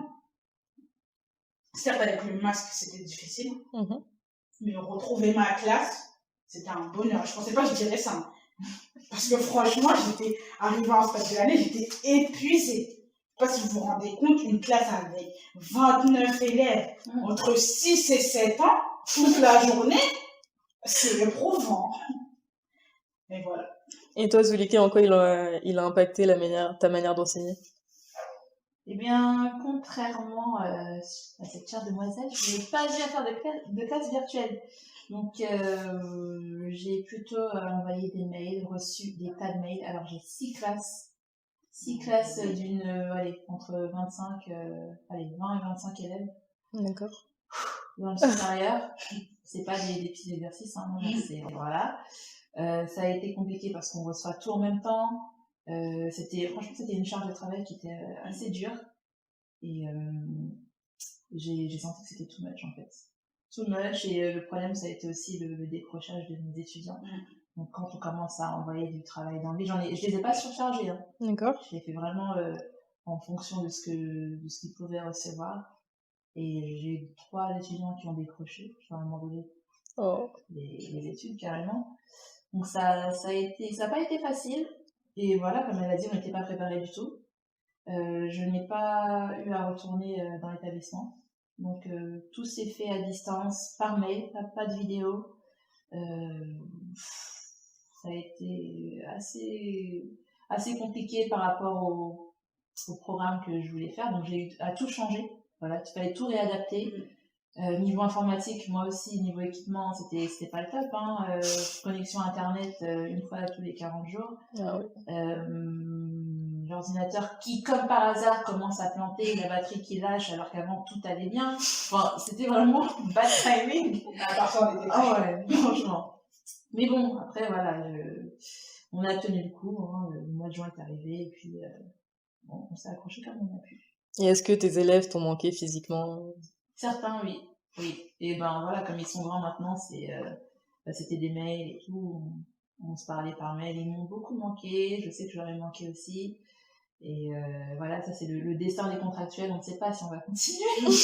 Certes, avec le masque, c'était difficile. Mais retrouver ma classe, c'était un bonheur. Je pensais pas que je dirais ça. Parce que franchement, j'étais arrivée en stade de l'année, j'étais épuisée. Je sais pas si vous vous rendez compte, une classe avec 29 élèves entre 6 et 7 ans, toute la journée, c'est éprouvant. Et voilà. Et toi, Zulike, en quoi il a impacté ta manière d'enseigner? Eh bien, contrairement à cette chère demoiselle, je n'ai pas eu à faire de classe virtuelle. Donc, j'ai plutôt envoyé des mails, reçu des tas de mails. Alors, j'ai 6 classes. 6 classes d'une, entre 25, 20 et 25 élèves. D'accord. Dans le supérieur. C'est pas des petits exercices, hein, c'est, voilà. Ça a été compliqué parce qu'on reçoit tout en même temps. Franchement, c'était une charge de travail qui était assez dure. Et j'ai senti que c'était too much, en fait. Too much, et le problème, ça a été aussi le décrochage de mes étudiants. Donc, quand on commence à envoyer du travail d'anglais, je les ai pas surchargés, hein. D'accord. Je l'ai fait vraiment en fonction de ce qu'ils pouvaient recevoir. Et j'ai eu 3 étudiants qui ont décroché, à un moment donné, les études, carrément. Donc, ça a pas été facile. Et voilà, comme elle a dit, on n'était pas préparés du tout. Je n'ai pas eu à retourner dans l'établissement. Donc, tout s'est fait à distance, par mail, pas de vidéo. Ça a été assez compliqué par rapport au programme que je voulais faire. Donc, j'ai eu à tout changer. Voilà, il fallait tout réadapter. Niveau informatique, moi aussi, niveau équipement, c'était pas le top, hein. Connexion internet une fois tous les 40 jours. Ah oui. L'ordinateur qui, comme par hasard, commence à planter, la batterie qui lâche alors qu'avant tout allait bien. Enfin, c'était vraiment bad timing. Ah ouais, franchement. Mais bon, après, voilà, on a tenu le coup, hein. Le mois de juin est arrivé et puis on s'est accroché comme on a pu. Et est-ce que tes élèves t'ont manqué physiquement? Certains, oui. Et ben voilà, comme ils sont grands maintenant, c'était des mails et tout. On se parlait par mail. Ils m'ont beaucoup manqué. Je sais que je leur ai manqué aussi. Et voilà, ça c'est le destin des contractuels. On ne sait pas si on va continuer. Donc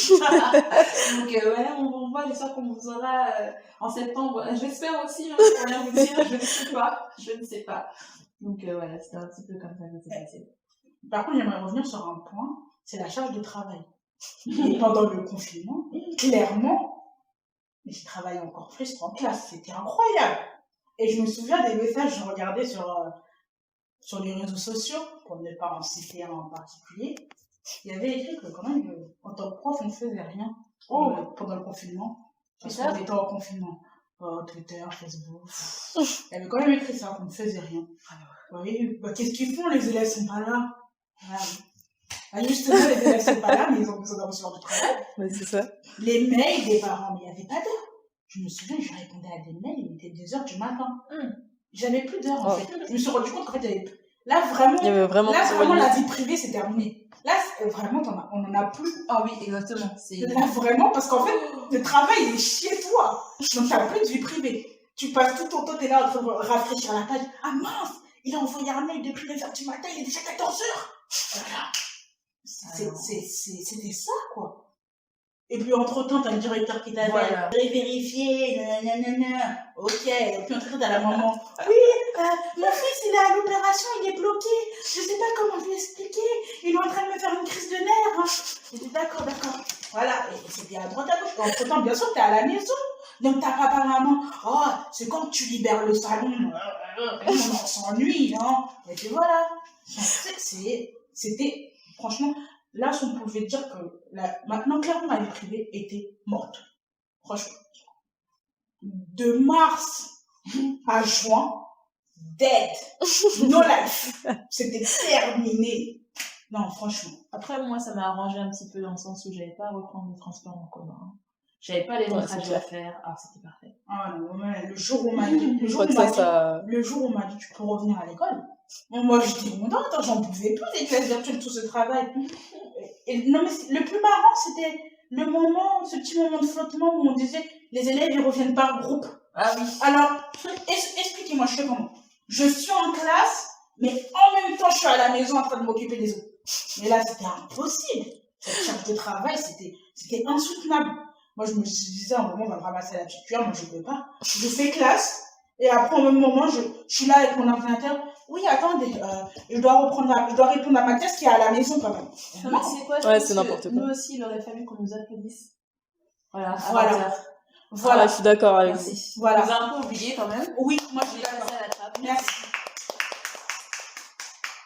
voilà, on voit l'histoire qu'on vous aura en septembre. J'espère aussi, hein, pour rien vous dire. Je ne sais pas. Donc voilà, c'était un petit peu comme ça que ça s'est passé. Par contre, j'aimerais revenir sur un point, c'est la charge de travail. Et pendant le confinement, clairement, j'ai travaillé encore plus en classe, c'était incroyable. Et je me souviens des messages que je regardais sur les réseaux sociaux, pour ne pas en citer un en particulier. Il y avait écrit que quand même, en tant que prof, on ne faisait rien pendant le confinement. Parce qu'on était en confinement. Twitter, Facebook. Il y avait quand même écrit ça, qu'on ne faisait rien. Oui, qu'est-ce qu'ils font, les élèves sont pas là. Justement, les élèves sont pas là, mais ils ont besoin de recevoir du travail. Ouais, c'est ça. Les mails des parents, mais il n'y avait pas d'heure. Je me souviens, je répondais à des mails, il était 2h du matin. J'avais plus d'heure, en fait. Je me suis rendu compte qu'en fait, là, vraiment, la vie privée, c'est terminé. Là, vraiment, on n'en a plus. Ah oui, exactement. Là, vraiment, parce qu'en fait, le travail, il est chez toi. Donc, tu n'as plus de vie privée. Tu passes tout ton temps, tu es là en train de rafraîchir la page. Ah mince, il a envoyé un mail depuis 9h du matin, il est déjà 14h. Voilà. C'était ça, quoi. Et puis, entre-temps, t'as le directeur qui t'avait vérifié, nanana. Ok. Et puis, entre-temps, t'as la maman. Oui, mon fils, il est à l'opération, il est bloqué. Je sais pas comment lui expliquer. Il est en train de me faire une crise de nerfs. Hein. J'étais d'accord. Voilà. Et c'était à droite, à gauche. Et entre-temps, bien sûr, t'es à la maison. Donc, t'as papa, maman. Oh, c'est quand tu libères le salon. On s'ennuie, non? Et puis voilà. C'était, franchement, là, on pouvait dire que maintenant, clairement, ma vie privée était morte. Franchement. De mars à juin, dead. No life. C'était terminé. Non, franchement. Après, moi, ça m'a arrangé un petit peu dans le sens où j'avais pas à reprendre le transport en commun. J'avais pas les longs trajets à faire. Ah, c'était parfait. Ah non, le jour où on m'a dit, tu peux revenir à l'école. Moi, je dis, non, attends, j'en pouvais plus des classes virtuelles, tout ce travail. Non, mais le plus marrant, c'était ce petit moment de flottement où on disait, les élèves, ils reviennent par groupe. Ah oui. Alors, expliquez-moi, je fais comment? Je suis en classe, mais en même temps, je suis à la maison en train de m'occuper des autres. Mais là, c'était impossible. Cette charge de travail, c'était insoutenable. Moi, je me disais, à un moment, on va me ramasser la petite cuillère, moi, je ne peux pas. Je fais classe, et après, au même moment, je suis là avec mon ordinateur. Oui, attendez, je dois répondre à ma classe qui est à la maison, quand même. Non, mais c'est quoi? Ouais, c'est n'importe quoi. Nous aussi, il aurait fallu qu'on nous applaudisse. Voilà. Voilà, je suis d'accord avec vous. Voilà. Vous avez un peu oublié, quand même. Oui, moi, je suis d'accord. À la trappe. Merci.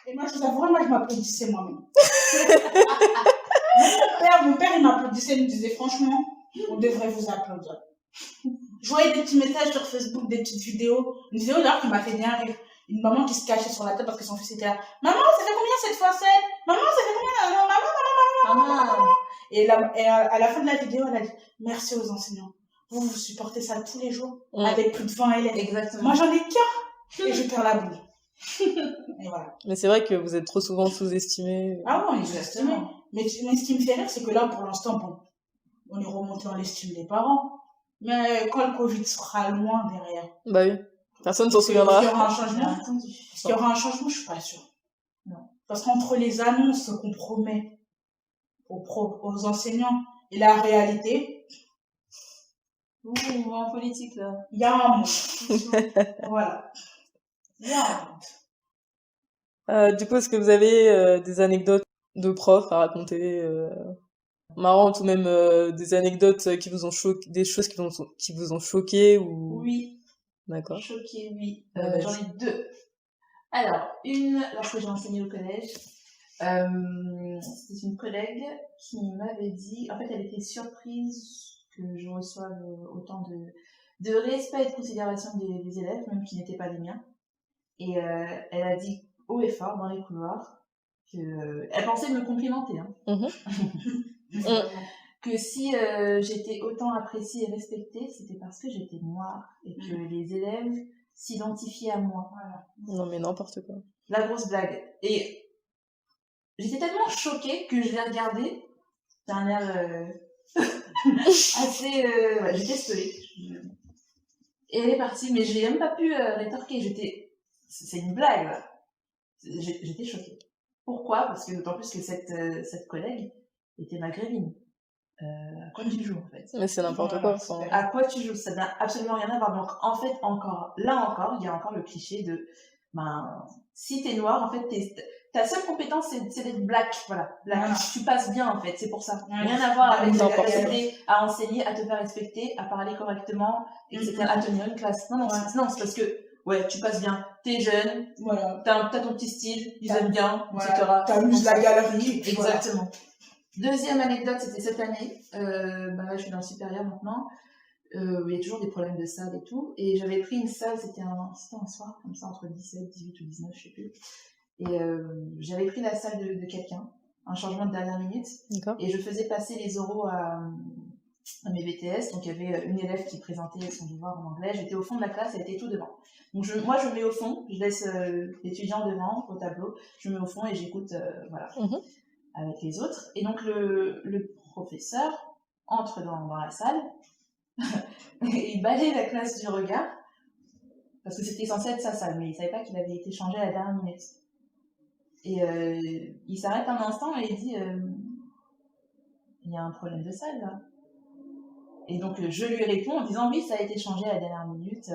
Et moi, je vous avoue, moi, je m'applaudissais moi-même. Mon père, il m'applaudissait, il me disait, franchement, on devrait vous applaudir. Je voyais des petits messages sur Facebook, des petites vidéos. Une vidéo d'ailleurs qui m'a fait bien rire. Une maman qui se cachait sur la tête parce que son fils était là. Maman, ça fait combien cette facette? Maman, ça fait combien? Non, maman. Et à la fin de la vidéo, elle a dit merci aux enseignants. Vous supportez ça tous les jours avec plus de 20 élèves. Exactement. Moi, j'en ai qu'un et je perds la boule. Et voilà. Mais c'est vrai que vous êtes trop souvent sous-estimé. Ah ouais, exactement. Mais ce qui me fait rire, c'est que là, pour l'instant, bon, on est remonté en l'estime des parents. Mais quand le Covid sera loin derrière. Bah oui. Personne s'en souviendra. Il y aura un changement. Est-ce qu'il y aura un changement? Je suis pas sûre. Non. Parce qu'entre les annonces qu'on promet aux enseignants et la réalité. On va en politique, là. Il y a un monde. Voilà. Il y a un monde. Du coup, est-ce que vous avez des anecdotes de profs à raconter marrantes ou même des anecdotes qui vous ont choqué, des choses qui vous ont choqué ou... Oui. D'accord. Choquée, oui. Ouais, J'en ai deux. Alors, une, lorsque j'ai enseigné au collège, c'était une collègue qui m'avait dit, en fait, elle était surprise que je reçoive autant de respect et de considération des élèves, même qui n'étaient pas les miens. Et elle a dit haut et fort dans les couloirs qu'elle pensait me complimenter. Hein. Que si j'étais autant appréciée et respectée, c'était parce que j'étais noire et que les élèves s'identifiaient à moi. Voilà. Non mais n'importe quoi. La grosse blague. Et j'étais tellement choquée que je l'ai regardée d'un air assez... ouais, j'étais stoïque. Et elle est partie, mais j'ai même pas pu rétorquer. C'est une blague, là. J'étais choquée. Pourquoi? Parce que d'autant plus que cette collègue était maghrébine. À quoi tu joues, en fait? Mais c'est n'importe quoi. Enfin... À quoi tu joues? Ça n'a absolument rien à voir. Donc, en fait, il y a encore le cliché de, si t'es noir, en fait, ta seule compétence, c'est d'être black. Voilà. Tu passes bien, en fait. C'est pour ça. Rien à voir avec ta capacité à enseigner, à te faire respecter, à parler correctement, etc., à tenir une classe. Non, c'est parce que, ouais, tu passes bien. T'es jeune. Voilà. T'as ton petit style. Ils aiment bien, etc. T'amuses la galerie. Exactement. Voilà. Deuxième anecdote, c'était cette année. Là, je suis dans le supérieur maintenant. Il y a toujours des problèmes de salle et tout. Et j'avais pris une salle, c'était un soir, comme ça, entre 17, 18 ou 19, je sais plus. Et j'avais pris la salle de quelqu'un, un changement de dernière minute. D'accord. Et je faisais passer les oraux à mes BTS. Donc, il y avait une élève qui présentait son devoir en anglais. J'étais au fond de la classe, elle était tout devant. Donc, moi, je me mets au fond, je laisse l'étudiant devant, au tableau. Je me mets au fond et j'écoute, voilà. Avec les autres. Et donc, le professeur entre dans la salle et il balaye la classe du regard parce que c'était censé être sa salle, mais il savait pas qu'il avait été changé à la dernière minute. Et il s'arrête un instant et il dit il y a un problème de salle, là. Et donc, je lui réponds en disant oui, ça a été changé à la dernière minute.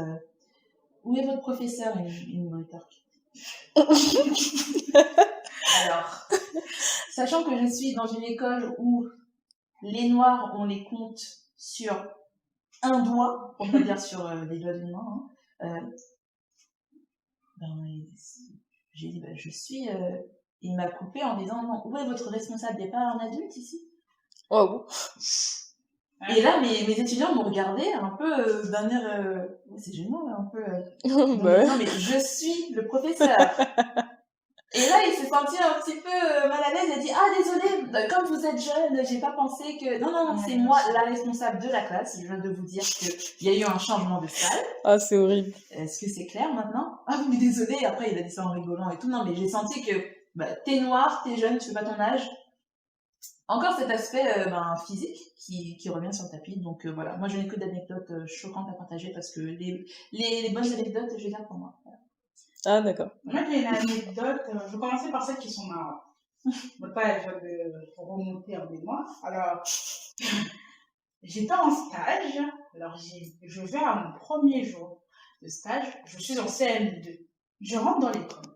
Où est votre professeur? Il me rétorque. Alors, sachant que je suis dans une école où les noirs, on les compte sur un doigt, on peut dire sur les doigts d'une main, j'ai dit, je suis... il m'a coupé en disant, non, où est votre responsable? Il n'y a pas un adulte ici? Oh. Et là, mes étudiants m'ont regardé un peu d'un air... c'est gênant, là, un peu... Non, mais je suis le professeur. Et là, il s'est senti un petit peu mal à l'aise. Il a dit, ah, désolé, comme vous êtes jeune, j'ai pas pensé que... Non, c'est moi la responsable de la classe. Je viens de vous dire qu'il y a eu un changement de salle. Ah, c'est horrible. Est-ce que c'est clair maintenant? Ah, mais désolé. Après, il a dit ça en rigolant et tout. Non, mais j'ai senti que t'es noir, t'es jeune, tu fais pas ton âge. Encore cet aspect physique qui revient sur le tapis. Donc voilà, moi, je n'ai que d'anecdotes choquantes à partager parce que les bonnes anecdotes, je les garde pour moi. Voilà. Ah, d'accord. Moi, j'ai une anecdote. Je vais commencer par celles qui sont marrantes. Je veux pas remonter en mémoire. Alors, j'étais en stage. Alors, je vais à mon premier jour de stage. Je suis en CM2. Je rentre dans l'école.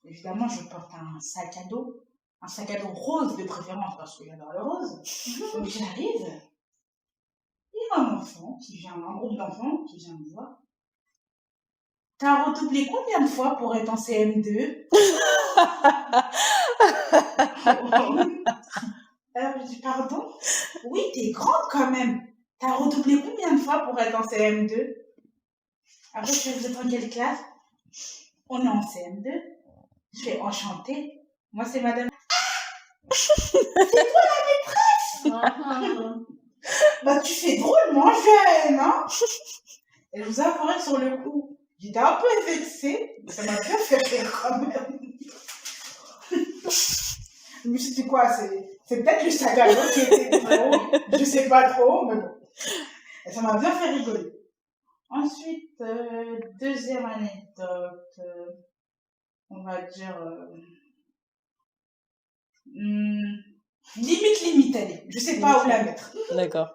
Évidemment, je porte un sac à dos rose de préférence parce que j'adore le rose. Donc, j'arrive. Il y a un groupe d'enfants qui vient me voir. T'as redoublé combien de fois pour être en CM2? Alors, je dis, pardon? Oui, t'es grande quand même. T'as redoublé combien de fois pour être en CM2? Après, je fais, vous êtes en quelle classe? On est en CM2. Je fais enchantée. Moi, c'est madame. Bah, tu fais drôlement jeune, hein? Et je vous avouerai sur le coup, j'étais un peu vexée, mais ça m'a bien fait rire quand même. Je me suis dit quoi, c'est peut-être le sac à dos qui était trop, je sais pas trop, mais bon. Et ça m'a bien fait rigoler. Ensuite, deuxième anecdote, on va dire, limite, allez, je sais pas où la mettre. D'accord.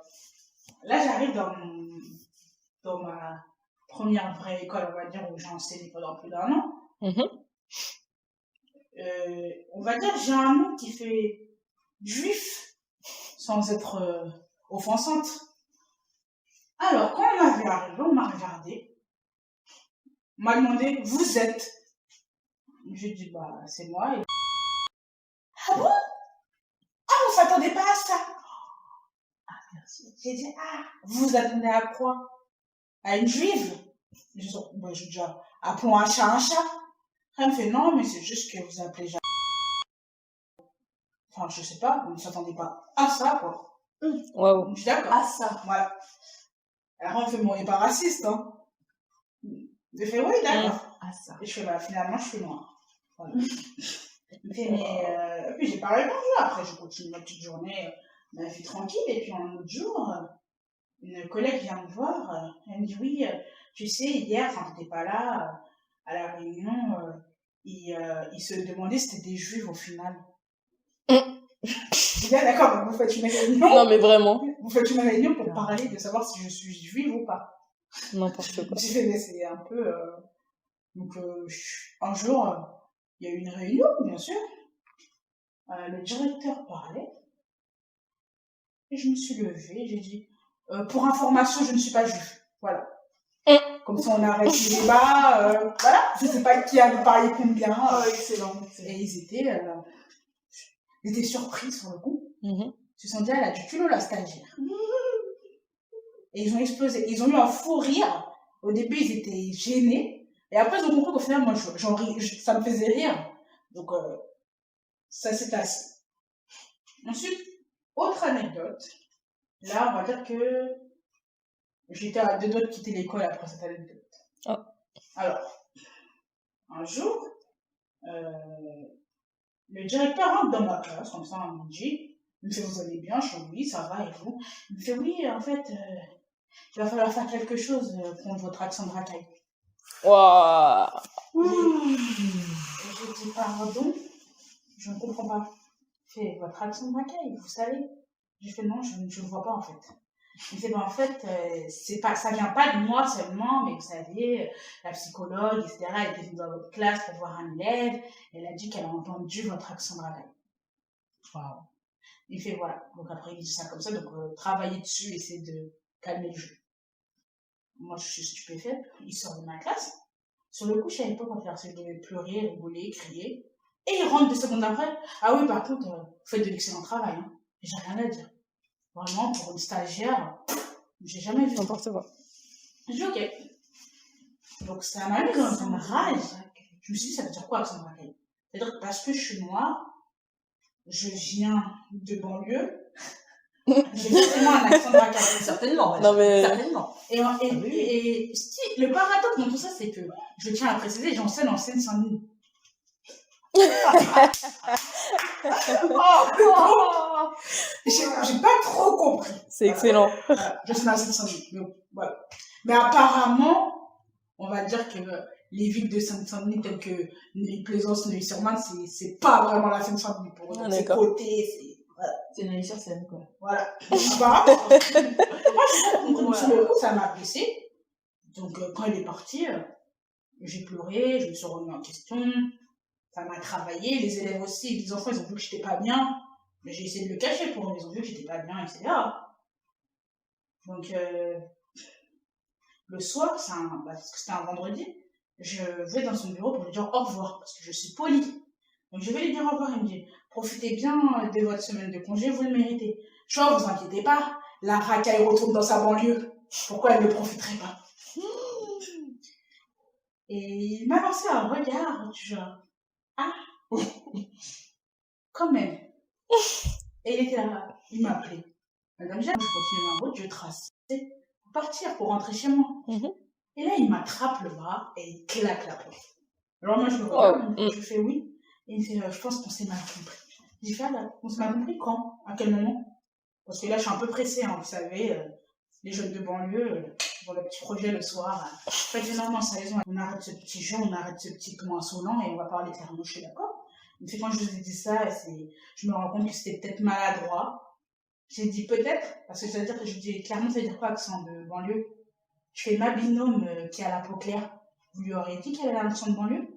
Là, j'arrive dans ma première vraie école, on va dire, où j'ai enseigné pendant plus d'1 an. On va dire, j'ai un nom qui fait juif, sans être offensante. Alors, quand on m'a vu arriver, on m'a regardé, on m'a demandé, vous êtes? J'ai dit, bah, c'est moi. Et... Ah bon? Ah, on s'attendait pas à ça. Ah, merci. J'ai dit, ah, vous vous attendez à quoi? À une juive? J'ai dit, bah, j'ai déjà, appelons un chat un chat. Elle me fait, non, mais c'est juste que vous appelez Jacques. Enfin, je sais pas, on ne s'attendait pas à ça, quoi. Waouh. Je suis d'accord. À ça. Voilà. Alors, elle me fait, bon, on n'est pas raciste, hein. Je fais, oui, d'accord. À ça. Et je fais, bah, finalement, je suis noire. Voilà. Il me fait, mais, puis j'ai pas répondu. Après, je continue ma petite journée, ma vie tranquille. Et puis, un autre jour, une collègue vient me voir. Elle me dit, oui, tu sais, hier, quand t'étais pas là, à la réunion, il se demandait si c'était des juifs au final. Je dis, ah, d'accord, vous faites une réunion. Non, mais vraiment. Vous faites une réunion pour parler de savoir si je suis juive ou pas. N'importe quoi. J'ai fait, mais c'est un peu. Donc, un jour, il y a eu une réunion, bien sûr. Le directeur parlait. Et je me suis levée, j'ai dit, pour information, je ne suis pas juive. Voilà. Comme ça, on arrête le débat. Voilà. Je ne sais pas qui a parlé combien. Excellent. Et ils étaient surpris sur le coup. Ils se sont dit, elle a du culot, la stagiaire. Et ils ont explosé. Ils ont eu un fou rire. Au début, ils étaient gênés. Et après, ils ont compris qu'au final, moi, ça me faisait rire. Donc, ça s'est passé. Ensuite, autre anecdote. Là, on va dire que j'étais à 2 doigts de quitter l'école après cette anecdote. Oh. Alors, un jour, le directeur rentre dans ma classe, comme ça, un midi. Il me fait, vous allez bien? Je dis, oui, ça va, et vous? Il me fait, oui, en fait, il va falloir faire quelque chose contre votre accent de racaille. Waouh. Je dis, pardon, je ne comprends pas. Il fait, votre accent de racaille, vous savez? J'ai fait, non, je ne le vois pas, en fait. Il fait, ben, en fait, ça vient pas de moi seulement, mais vous savez, la psychologue, etc., elle était venue dans votre classe pour voir un élève, elle a dit qu'elle a entendu votre accent de racaille. Waouh. Il fait, voilà. Donc après, il dit ça comme ça, donc travailler dessus, essayer de calmer le jeu. Moi, je suis stupéfaite. Il sort de ma classe. Sur le coup, je savais pas quoi faire. Je devais pleurer, rigoler, crier. Et il rentre 2 secondes après. Ah oui, par contre, vous faites de l'excellent travail. Hein. J'ai rien à dire. Vraiment, pour une stagiaire, j'ai jamais vu. N'importe quoi. Je dis, ok. Donc, ça m'a mis dans une rage. Je me suis dit, ça veut dire quoi, accent de racaille? C'est-à-dire que parce que je suis noire, je viens de banlieue, j'ai forcément un accent de racaille. Certainement. Non, mais... Certainement. Et le paradoxe dans tout ça, c'est que, je tiens à préciser, j'enseigne en Seine-Saint-Denis. J'ai pas trop compris. C'est excellent. Je suis en Seine-Saint-Denis. Mais, voilà. Mais apparemment, on va dire que les villes de Seine-Saint-Denis, telles que Neuilly-Plaisance, Neuilly-sur-Marne, c'est pas vraiment la Seine-Saint-Denis. Pour c'est côté, c'est... Voilà. C'est Neuilly-sur-Seine, quoi. Voilà. Moi, sur le coup, ça m'a blessée. Donc, quand il est parti, j'ai pleuré, je me suis remis en question. Ça m'a travaillé. Les élèves aussi, les enfants, ils ont vu que j'étais pas bien. Mais j'ai essayé de le cacher pour eux. Ils ont vu que j'étais pas bien, etc. Donc, le soir, parce que c'était un vendredi, je vais dans son bureau pour lui dire au revoir, parce que je suis polie. Donc, je vais lui dire au revoir. Il me dit, profitez bien de votre semaine de congé, vous le méritez. Je vois, vous inquiétez pas. la racaille retourne dans sa banlieue. Pourquoi elle ne profiterait pas? Et il m'a lancé un regard, du genre, ah, quand même. Et il était là, il m'a appelé. Madame Jeanne, je continue ma route, je trace. Pour partir, pour rentrer chez moi. Et là, il m'attrape le bras et il claque la porte. Alors moi, je le regarde, je fais oui. Et il me fait, je pense qu'on s'est mal compris. J'ai fait, ah, on s'est mal compris quand? À quel moment? Parce que là, je suis un peu pressée, hein, vous savez, les jeunes de banlieue, pour le petit projet le soir. En fait, généralement, sérieusement, on arrête ce petit jeu, on arrête ce petit comment insolent et on va parler clairement, je suis d'accord. Il me fait, quand je vous ai dit ça, je me rends compte que c'était peut-être maladroit. J'ai dit peut-être, parce que ça veut dire que je dis clairement, ça veut dire quoi, accent de banlieue? Je fais ma binôme qui a la peau claire. Vous lui auriez dit qu'elle avait un accent de banlieue?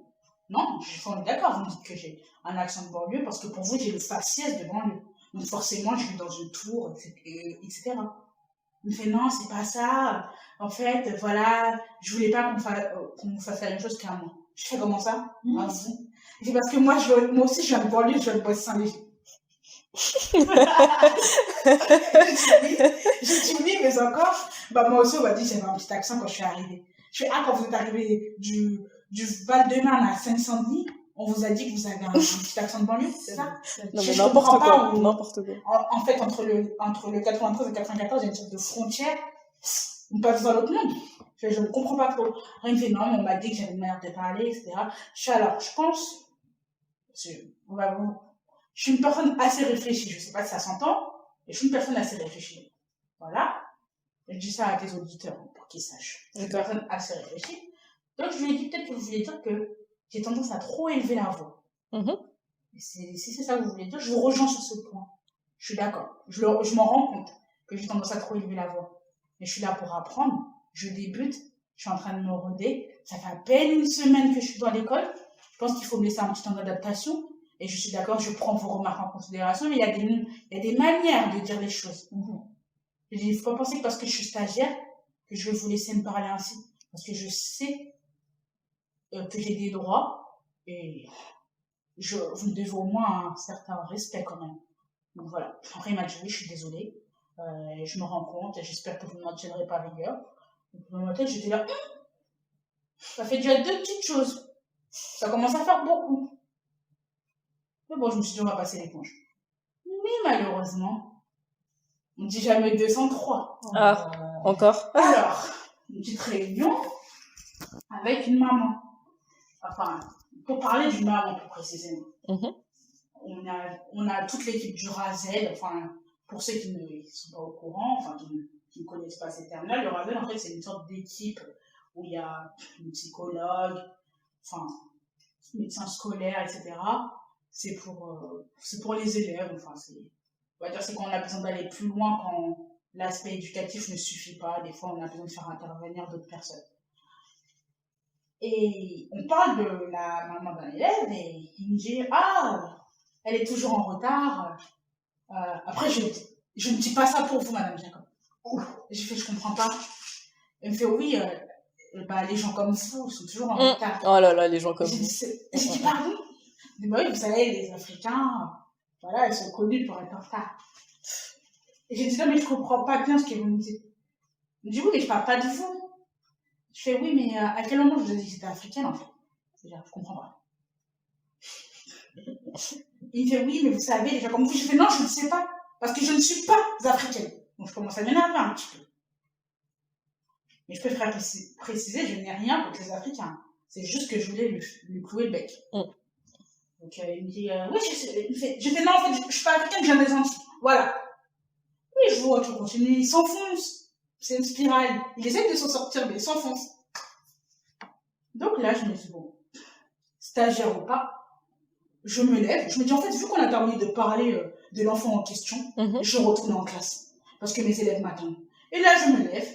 Non, on est d'accord, vous me dites que j'ai un accent de banlieue parce que pour vous, j'ai le faciès de banlieue. Donc forcément, je vis dans une tour, etc. Il me fait non, c'est pas ça. En fait, voilà, je voulais pas qu'on fasse la même chose qu'à moi. Je fais comment ça? Ah, vous. C'est parce que moi aussi, je viens de banlieue, je viens de Bois-Saint-Léger. J'ai dit oui, mais encore, bah moi aussi, on m'a dit que j'avais un petit accent quand je suis arrivée. Je fais, ah, quand vous êtes arrivé du Val-de-Marne à Seine-Saint-Denis, on vous a dit que vous avez un petit accent de banlieue, c'est ça? Non, mais n'importe quoi, n'importe quoi. En fait, entre le 93 et le 94, il y a une sorte de frontière. On passe dans l'autre monde. Je ne comprends pas trop. Il me fait, non, mais on m'a dit que j'avais une manière de parler, etc. Je fais, alors, je pense, je suis une personne assez réfléchie. Je ne sais pas si ça s'entend, mais je suis une personne assez réfléchie. Voilà. Je dis ça à tes auditeurs pour qu'ils sachent. Je suis une personne assez réfléchie. Donc, je lui ai dit peut-être que vous voulez dire que j'ai tendance à trop élever la voix. Si c'est ça que vous voulez dire, je vous rejoins sur ce point. Je suis d'accord. Je m'en rends compte que j'ai tendance à trop élever la voix. Mais je suis là pour apprendre. Je débute. Je suis en train de me roder. Ça fait à peine une semaine que je suis dans l'école. Je pense qu'il faut me laisser un petit temps d'adaptation. Et je suis d'accord, je prends vos remarques en considération. Mais il y a des manières de dire les choses. Il ne faut pas penser que parce que je suis stagiaire, que je vais vous laisser me parler ainsi. Parce que je sais que j'ai des droits. Et vous me devez au moins un certain respect quand même. Donc voilà. Après, il m'a dit oui, je suis désolée. Je me rends compte et j'espère que vous ne m'en tiendrez pas rigueur. Donc, dans ma tête, j'étais là. Ça fait déjà 2 petites choses. Ça commence à faire beaucoup. Mais bon, je me suis dit, on va passer l'éponge. Mais malheureusement, on ne dit jamais 203. Ah, encore? Alors, une petite réunion avec une maman. Enfin, pour parler d'une maman plus précisément. On a toute l'équipe du RASEL, enfin, pour ceux qui ne sont pas au courant, enfin, qui ne connaissent pas ces termes-là, le RASEL, en fait, c'est une sorte d'équipe où il y a une psychologue, enfin, médecin scolaire, etc. C'est pour les élèves, enfin, on va dire, c'est quand on a besoin d'aller plus loin, quand l'aspect éducatif ne suffit pas, des fois, on a besoin de faire intervenir d'autres personnes. Et on parle de la maman d'un élève, et il me dit, ah, elle est toujours en retard. Après, je ne dis pas ça pour vous, madame Jacob. J'ai fait, je comprends pas. Elle me fait, oui, les gens comme vous sont toujours en retard. Oh là là, les gens comme vous. J'ai dit, pardon? Bah oui, vous savez, les Africains, voilà, ils sont connus pour être en retard. Et j'ai dit, non, mais je comprends pas bien ce que vous me dites. Il me dit, oui, mais je parle pas de vous. Je fais, oui, mais à quel moment je vous ai dit que c'était africaine, en fait? C'est-à-dire, je comprends pas. Il me fait, oui, mais vous savez, les gens comme vous, je fais, non, je ne sais pas, parce que je ne suis pas africaine. Donc, je commence à m'énerver un petit peu. Mais je préfère préciser, je n'ai rien contre les Africains. C'est juste que je voulais lui clouer le bec. Donc, il me dit, oui, je fais, non, en fait, je suis pas africaine, je viens des Antilles. Voilà. Oui, je vois, tu continues, il s'enfonce. C'est une spirale. Il essaie de s'en sortir, mais il s'enfonce. Donc là, je me dis, bon, stagiaire ou pas, je me lève. Je me dis, en fait, vu qu'on a terminé de parler de l'enfant en question, je retourne en classe. Parce que mes élèves m'attendent. Et là, je me lève.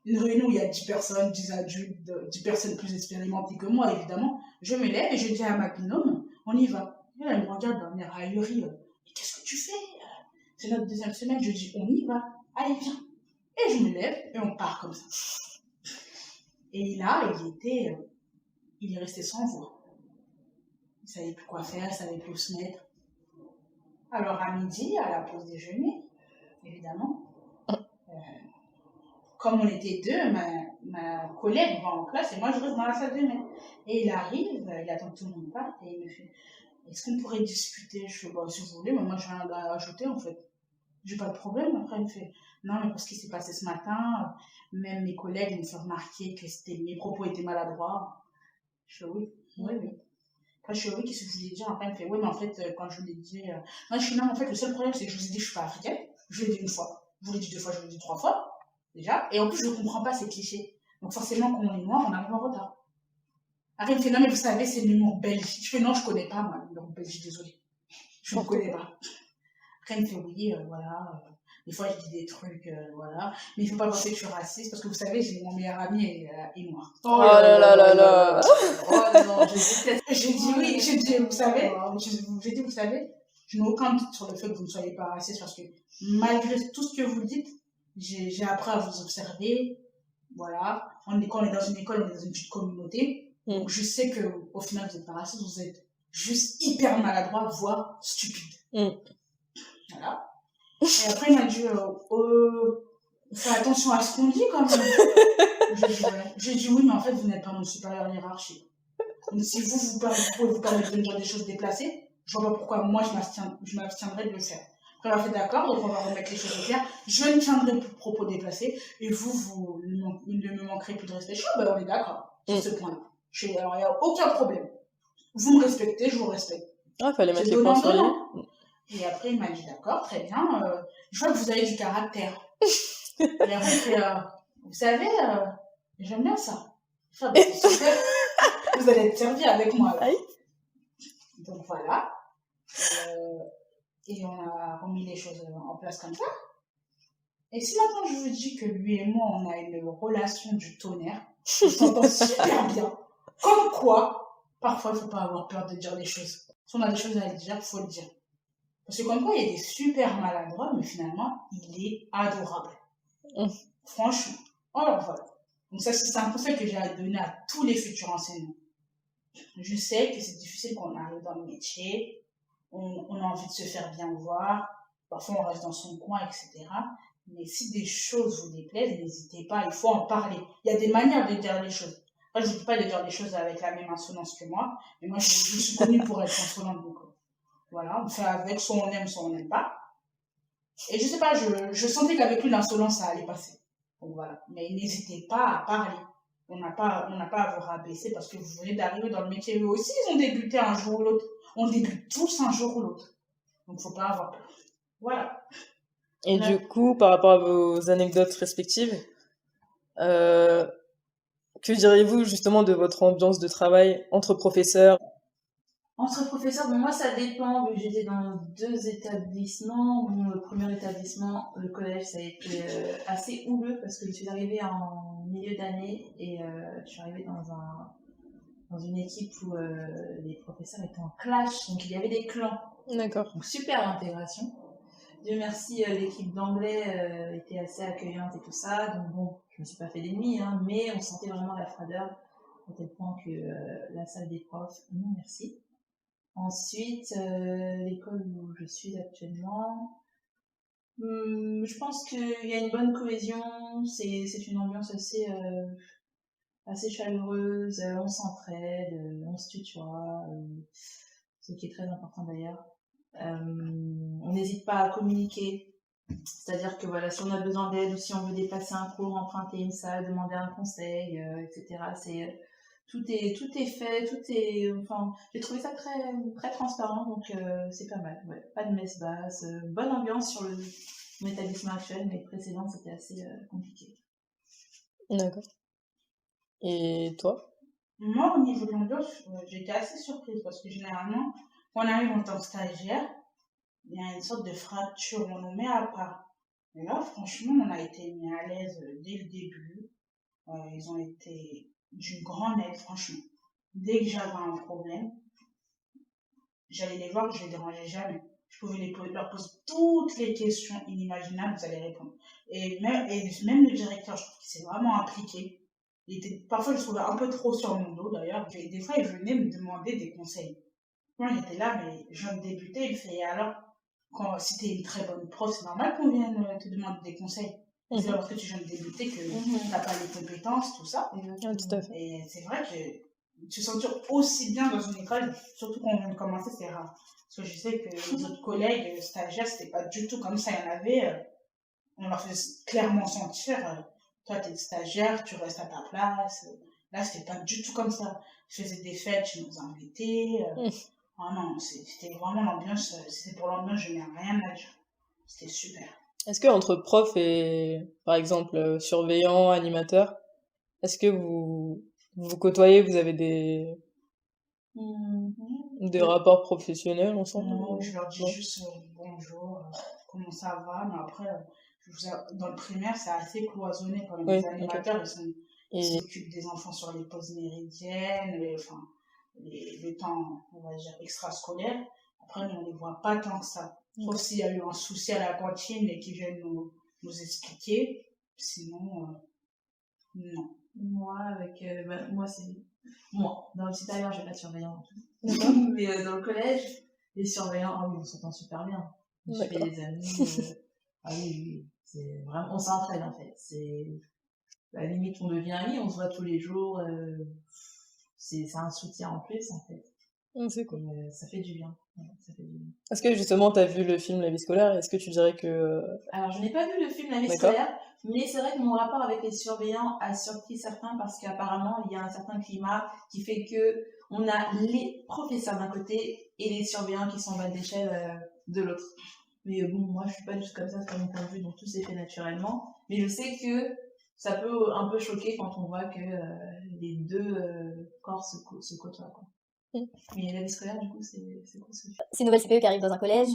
Une réunion où il y a 10 personnes, 10 adultes, 10 personnes plus expérimentées que moi, évidemment. Je me lève et je dis à ma binôme, on y va. Et elle me regarde d'un air ahuri. Mais qu'est-ce que tu fais? C'est notre 2e semaine. Je dis, on y va. Allez, viens. Et je me lève et on part comme ça. Et là, il est resté sans voix. Il ne savait plus quoi faire, il ne savait plus où se mettre. Alors à midi, à la pause déjeuner, évidemment. Comme on était deux, ma collègue va en classe et moi je reste dans la salle de maître. Et il arrive, il attend que tout le monde parte et il me fait est-ce qu'on pourrait discuter? Je fais bah, si vous voulez, mais moi j'ai rien à ajouter en fait. J'ai pas de problème. Après il me fait non, mais parce qu'il s'est passé ce matin, même mes collègues me font remarquer que mes propos étaient maladroits. Je fais oui, oui, oui. Après je fais oui, qu'est-ce que je voulais dire? Après il me fait oui, mais en fait, quand je vous l'ai dit. Non, je suis non, en fait, le seul problème c'est que je vous ai dit que je suis pas africaine. Je vous l'ai dit une fois. Je vous l'ai dit deux fois, je vous l'ai dit trois fois. Déjà. Et en plus, je ne comprends pas ces clichés. Donc forcément, quand on est noir, on arrive en retard. Après, il me fait, non, mais vous savez, c'est l'humour belge. Je fais, non, je ne connais pas, moi, l'humour belge, désolé. Je ne connais pas. Après, il me fait, oui, voilà. Des fois, je dis des trucs, voilà. Mais il ne faut pas penser que je suis raciste, parce que vous savez, mon meilleur ami est noir. Oh là là là là. Oh non, je déteste. J'ai dit oui, j'ai dit, vous savez, j'ai dit, vous savez, je n'ai aucun doute sur le fait que vous ne soyez pas raciste, parce que malgré tout ce que vous dites, j'ai appris à vous observer. Voilà. Quand on est dans une école, on est dans une petite communauté. Donc, je sais qu'au final, vous n'êtes pas raciste, vous êtes juste hyper maladroit, voire stupide. Voilà. Et après, il m'a dit, fais attention à ce qu'on dit quand même. J'ai dit oui, mais en fait, vous n'êtes pas mon supérieur hiérarchique. Donc, si vous pouvez vous permettre de me dire des choses déplacées, je vois pas pourquoi moi, je m'abstiendrai de le faire. Après, on a fait d'accord, donc on va remettre les choses au clair. Je ne tiendrai plus de propos déplacés et vous ne me manquerez plus de respect. Je suis on est d'accord sur ce point-là. Alors, il n'y a aucun problème. Vous me respectez, je vous respecte. Ah, fallait mettre les points sur les. Et après, il m'a dit d'accord, très bien. Je vois que vous avez du caractère. Et après, vous savez, j'aime bien ça. Enfin, vous allez être servi avec moi. Là. Donc voilà. Et on a remis les choses en place comme ça. Et si maintenant je vous dis que lui et moi, on a une relation du tonnerre, on s'entend super bien. Comme quoi, parfois, il ne faut pas avoir peur de dire les choses. Si on a des choses à dire, il faut le dire. Parce que comme quoi, il est super maladroit, mais finalement, il est adorable. Franchement. Alors voilà. Donc ça, c'est un conseil que j'ai à donner à tous les futurs enseignants. Je sais que c'est difficile quand on arrive dans le métier. On a envie de se faire bien voir. Parfois, on reste dans son coin, etc. Mais si des choses vous déplaisent, n'hésitez pas, il faut en parler. Il y a des manières de dire les choses. Moi, je ne dis pas de dire les choses avec la même insolence que moi, mais moi, je suis connue pour être insolente. Donc, voilà, on fait avec, soit on n'aime pas. Et je sais pas, je sentais qu'avec lui, l'insolence, ça allait passer. Donc voilà. Mais n'hésitez pas à parler. On n'a pas à vous rabaisser parce que vous venez d'arriver dans le métier. Eux aussi, ils ont débuté un jour ou l'autre. On débute tous un jour ou l'autre. Donc, faut pas avoir peur. Voilà. Et du coup, par rapport à vos anecdotes respectives, que diriez-vous justement de votre ambiance de travail entre professeurs? Entre professeurs, bon, moi ça dépend, vu que j'étais dans 2 établissements. Bon, le premier établissement, le collège, ça a été assez houleux parce que je suis arrivée en milieu d'année et je suis arrivée dans une équipe où les professeurs étaient en clash, donc il y avait des clans. D'accord. Donc super intégration. Dieu merci, l'équipe d'anglais était assez accueillante et tout ça, donc bon, je me suis pas fait d'ennemis, hein, mais on sentait vraiment la froideur, à tel point que la salle des profs, non merci. Ensuite, l'école où je suis actuellement, je pense qu'il y a une bonne cohésion, c'est une ambiance assez chaleureuse, on s'entraide, on se tutoie, ce qui est très important d'ailleurs. On n'hésite pas à communiquer, c'est-à-dire que voilà, si on a besoin d'aide ou si on veut dépasser un cours, emprunter une salle, demander un conseil, etc. Tout est fait, enfin, j'ai trouvé ça très, très transparent, donc c'est pas mal. Ouais. Pas de messe basse, bonne ambiance sur mon établissement actuel, mais le précédent c'était assez compliqué. D'accord. Et toi? Moi, au niveau de l'ambiance, j'étais assez surprise parce que généralement, quand on arrive en tant que stagiaire, il y a une sorte de fracture, on nous met à part. Mais là, franchement, on a été mis à l'aise dès le début. Ils ont été d'une grande aide, franchement. Dès que j'avais un problème, j'allais les voir, je les dérangeais jamais. Je pouvais leur poser toutes les questions inimaginables, vous allez répondre. Et même le directeur, je trouve qu'il s'est vraiment impliqué. Parfois, je le trouvais un peu trop sur mon dos, d'ailleurs. Des fois, il venait me demander des conseils. Moi, j'étais là, mais je viens de débuter, il fait alors. si t'es une très bonne prof, c'est normal qu'on vienne te demander des conseils. C'est Mhm. parce que tu viens de débuter que t'as pas les compétences, tout ça. Ouais, tout à fait. Et c'est vrai que se sentir aussi bien dans une école, surtout quand on vient de commencer, c'est rare. Parce que je sais que les autres collègues stagiaires, c'était pas du tout comme ça. Il y en avait, on leur faisait clairement sentir, toi t'es stagiaire, tu restes à ta place. Là, c'était pas du tout comme ça. Je faisais des fêtes, je nous invitais. Ah non, c'était vraiment l'ambiance. C'était pour l'ambiance, je n'ai rien à dire. C'était super. Est-ce que entre prof et, par exemple, surveillant, animateur, est-ce que vous côtoyez, vous avez des rapports professionnels ensemble? Non, je leur dis Non. juste bonjour, comment ça va, mais après, dans le primaire, c'est assez cloisonné quand même. Oui, Les ok. animateurs, ils Et s'occupent des enfants sur les pauses méridiennes, enfin, le temps, on va dire, extrascolaire. Après, nous, on les voit pas tant que ça. Sauf s'il y a eu un souci à la cantine et qu'ils viennent nous expliquer. Sinon, non. Moi, c'est. Moi, dans le supérieur, j'ai pas de surveillant en tout. d'accord. Mais dans le collège, les surveillants, ah oui, on s'entend super bien. Je fais D'accord. des amis. Ah oui, oui, c'est vraiment, on s'entraide en fait. À la limite, on devient amis, on se voit tous les jours. C'est un soutien en plus en fait. C'est cool. Et, ça fait du bien. Ouais, ça fait du bien. Est-ce que justement t'as vu le film La vie scolaire? Est-ce que tu dirais que Alors, je n'ai pas vu le film La vie d'accord. scolaire, mais c'est vrai que mon rapport avec les surveillants a surpris certains parce qu'apparemment, il y a un certain climat qui fait que on a les professeurs d'un côté et les surveillants qui sont bas d'échelle de l'autre. Mais bon, moi, je suis pas juste comme ça, c'est pas mon point de vue, donc tout s'est fait naturellement. Mais je sais que ça peut un peu choquer quand on voit que les deux corps se côtoient, quoi. Mais la vie scolaire, du coup, c'est quoi ce que tu fais? C'est une nouvelle CPE qui arrive dans un collège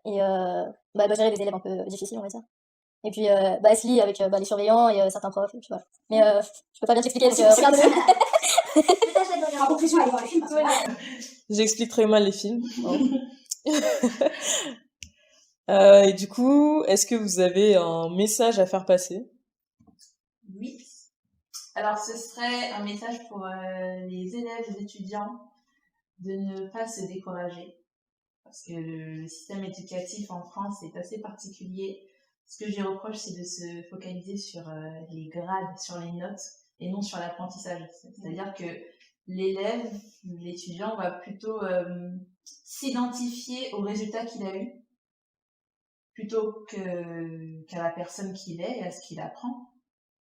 et elle doit gérer des élèves un peu difficiles, on va dire. Et puis elle se lie avec les surveillants et certains profs, et puis voilà. Mais je peux pas bien t'expliquer, donc regarde-le. En conclusion, allez voir le film. J'explique très mal les films, hein. Et du coup, est-ce que vous avez un message à faire passer? Oui. Alors, ce serait un message pour les élèves, les étudiants, de ne pas se décourager. Parce que le système éducatif en France est assez particulier. Ce que j'y reproche, c'est de se focaliser sur les grades, sur les notes, et non sur l'apprentissage. C'est-à-dire que l'élève, l'étudiant, va plutôt s'identifier au résultat qu'il a eu, plutôt qu'à la personne qu'il est et à ce qu'il apprend.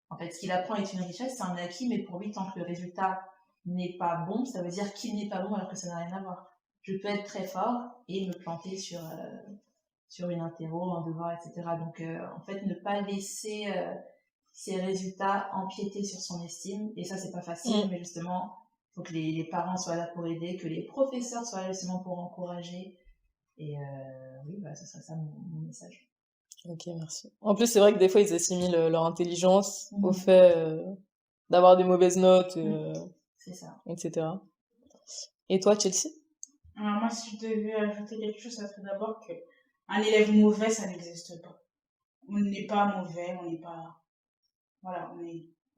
En fait, ce qu'il apprend est une richesse, c'est un acquis, mais pour lui, tant que le résultat n'est pas bon, ça veut dire qu'il n'est pas bon alors que ça n'a rien à voir. Je peux être très fort et me planter sur une interro, un devoir, etc. Donc, en fait, ne pas laisser ses résultats empiéter sur son estime. Et ça, c'est pas facile, mais justement, il faut que les parents soient là pour aider, que les professeurs soient là justement pour encourager. Et oui, ce serait ça mon message. Ok, merci. En plus, c'est vrai que des fois, ils assimilent leur intelligence au fait d'avoir des mauvaises notes, c'est ça. etc. Et toi, Chelsea? Alors moi, si je devais ajouter quelque chose, ça serait d'abord que un élève mauvais, ça n'existe pas. On n'est pas mauvais, on n'est pas... Voilà,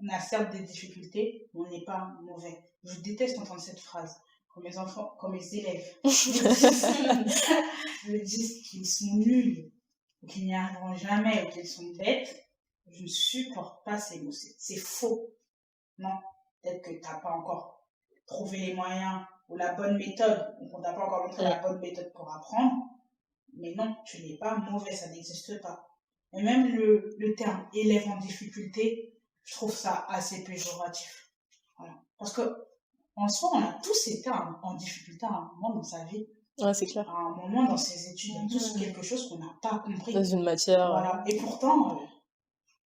on a certes des difficultés, mais on n'est pas mauvais. Je déteste entendre cette phrase. Quand mes enfants, quand mes élèves me disent qu'ils sont nuls, ou qu'ils n'y arriveront jamais, ou qu'ils sont bêtes, je ne supporte pas ces mots. C'est faux. Non, peut-être que tu n'as pas encore trouvé les moyens ou la bonne méthode, ou qu'on t'a pas encore montré la bonne méthode pour apprendre, mais non, tu n'es pas mauvais, ça n'existe pas. Et même le terme élève en difficulté, je trouve ça assez péjoratif. Voilà. Parce que, en soi, on a tous été en difficulté à un moment dans sa vie. Ouais, c'est clair. À un moment dans ses études, on a tous quelque chose qu'on n'a pas compris. Dans une matière. Voilà. Et pourtant,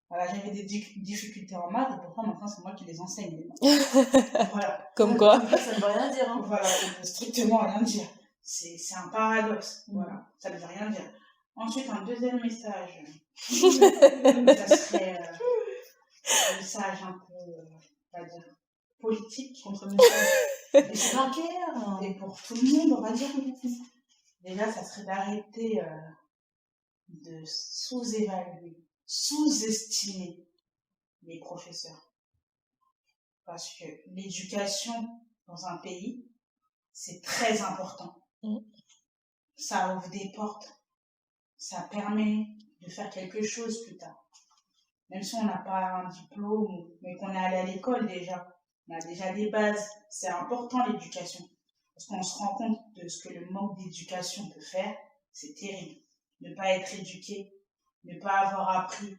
voilà, j'avais des difficultés en maths, et pourtant, maintenant, c'est moi qui les enseigne. Voilà. Comme quoi. Ça ne veut rien dire. Hein. Voilà, ça ne veut strictement rien dire. C'est un paradoxe. Voilà, ça ne veut rien dire. Ensuite, un deuxième message. Ça serait un message un peu, on va dire, politique. Et c'est bancaire. Et pour tout le monde, on va dire. Déjà, ça serait d'arrêter de sous-évaluer, sous-estimer les professeurs. Parce que l'éducation dans un pays, c'est très important. Ça ouvre des portes ça permet de faire quelque chose plus tard. Même si on n'a pas un diplôme, mais qu'on est allé à l'école déjà, on a déjà des bases. C'est important l'éducation. Parce qu'on se rend compte de ce que le manque d'éducation peut faire. C'est terrible. Ne pas être éduqué, ne pas avoir appris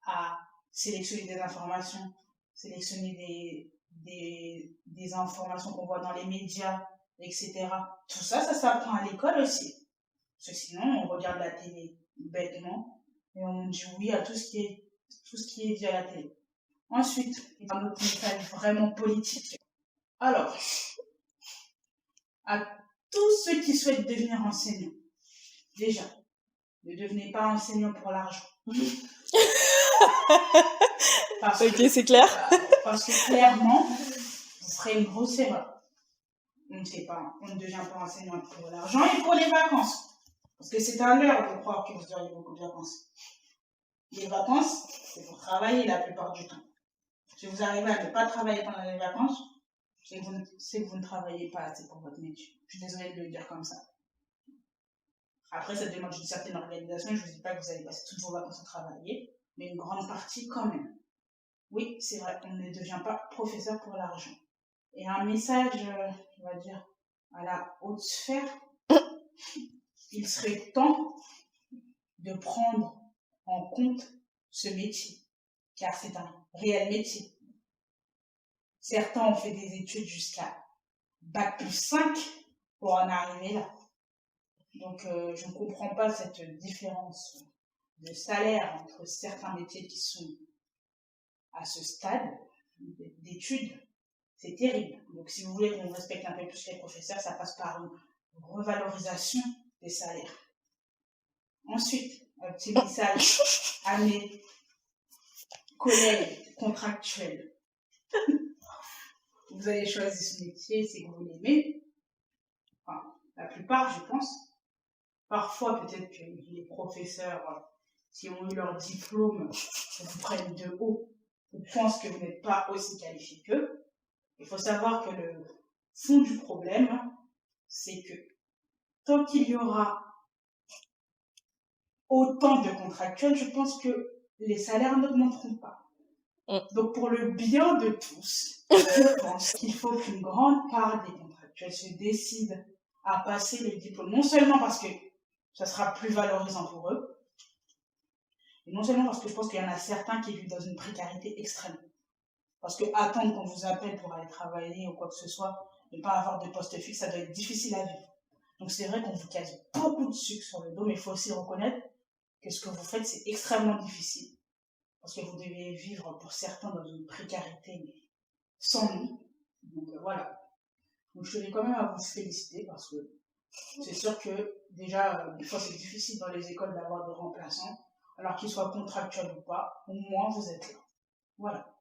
à sélectionner des informations, sélectionner des informations qu'on voit dans les médias, etc. Tout ça, ça s'apprend à l'école aussi. Parce que sinon, on regarde la télé bêtement et on dit oui à tout ce qui est dit à la télé. Ensuite, il y a un autre message vraiment politique. Alors, à tous ceux qui souhaitent devenir enseignants, déjà, ne devenez pas enseignant pour l'argent. Ok, c'est clair. Parce que clairement, vous ferez une grosse erreur. On ne devient pas enseignant pour l'argent et pour les vacances. Parce que c'est un leurre de croire que vous aurez beaucoup de vacances. Les vacances, c'est pour travailler la plupart du temps. Si vous arrivez à ne pas travailler pendant les vacances, c'est que vous ne travaillez pas assez pour votre métier. Je suis désolée de le dire comme ça. Après, ça demande une certaine organisation. Je ne vous dis pas que vous allez passer toutes vos vacances à travailler, mais une grande partie quand même. Oui, c'est vrai, on ne devient pas professeur pour l'argent. Et un message, on va dire, à la haute sphère, il serait temps de prendre en compte ce métier, car c'est un réel métier. Certains ont fait des études jusqu'à Bac+5 pour en arriver là. Donc, je ne comprends pas cette différence de salaire entre certains métiers qui sont à ce stade d'études. C'est terrible. Donc, si vous voulez qu'on respecte un peu plus les professeurs, ça passe par une revalorisation des salaires. Ensuite, un petit message à mes collègues contractuels. Vous avez choisi ce métier, c'est que vous l'aimez. Enfin, la plupart, je pense. Parfois, peut-être que les professeurs qui ont eu leur diplôme vous prennent de haut ou pensent que vous n'êtes pas aussi qualifié qu'eux. Il faut savoir que le fond du problème, c'est que tant qu'il y aura autant de contractuels, je pense que les salaires n'augmenteront pas. Donc, pour le bien de tous, je pense qu'il faut qu'une grande part des contractuels se décident à passer le diplôme. Non seulement parce que ça sera plus valorisant pour eux, et non seulement parce que je pense qu'il y en a certains qui vivent dans une précarité extrême. Parce que attendre qu'on vous appelle pour aller travailler ou quoi que ce soit, ne pas avoir de poste fixe, ça doit être difficile à vivre. Donc c'est vrai qu'on vous casse beaucoup de sucre sur le dos, mais il faut aussi reconnaître que ce que vous faites, c'est extrêmement difficile. Parce que vous devez vivre pour certains dans une précarité, mais sans nous. Donc voilà. Donc je tenais quand même à vous féliciter parce que c'est sûr que déjà, des fois c'est difficile dans les écoles d'avoir des remplaçants, alors qu'ils soient contractuels ou pas, au moins vous êtes là. Voilà.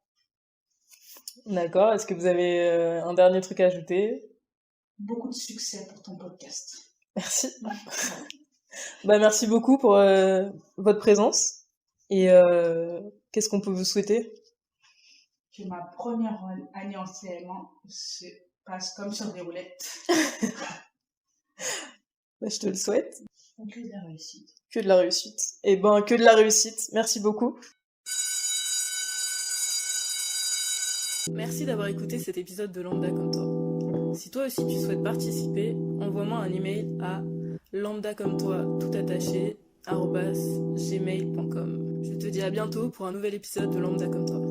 D'accord. Est-ce que vous avez un dernier truc à ajouter? Beaucoup de succès pour ton podcast. Merci. Bah, merci beaucoup pour votre présence. Et qu'est-ce qu'on peut vous souhaiter? Que ma première année en CM1 se passe comme sur des roulettes. Bah, je te le souhaite. Que de la réussite. Que de la réussite. Et ben, que de la réussite. Merci beaucoup. Merci d'avoir écouté cet épisode de Lambda comme toi. Si toi aussi tu souhaites participer, envoie-moi un email à lambdacommetoi tout attaché @gmail.com. Je te dis à bientôt pour un nouvel épisode de Lambda comme toi.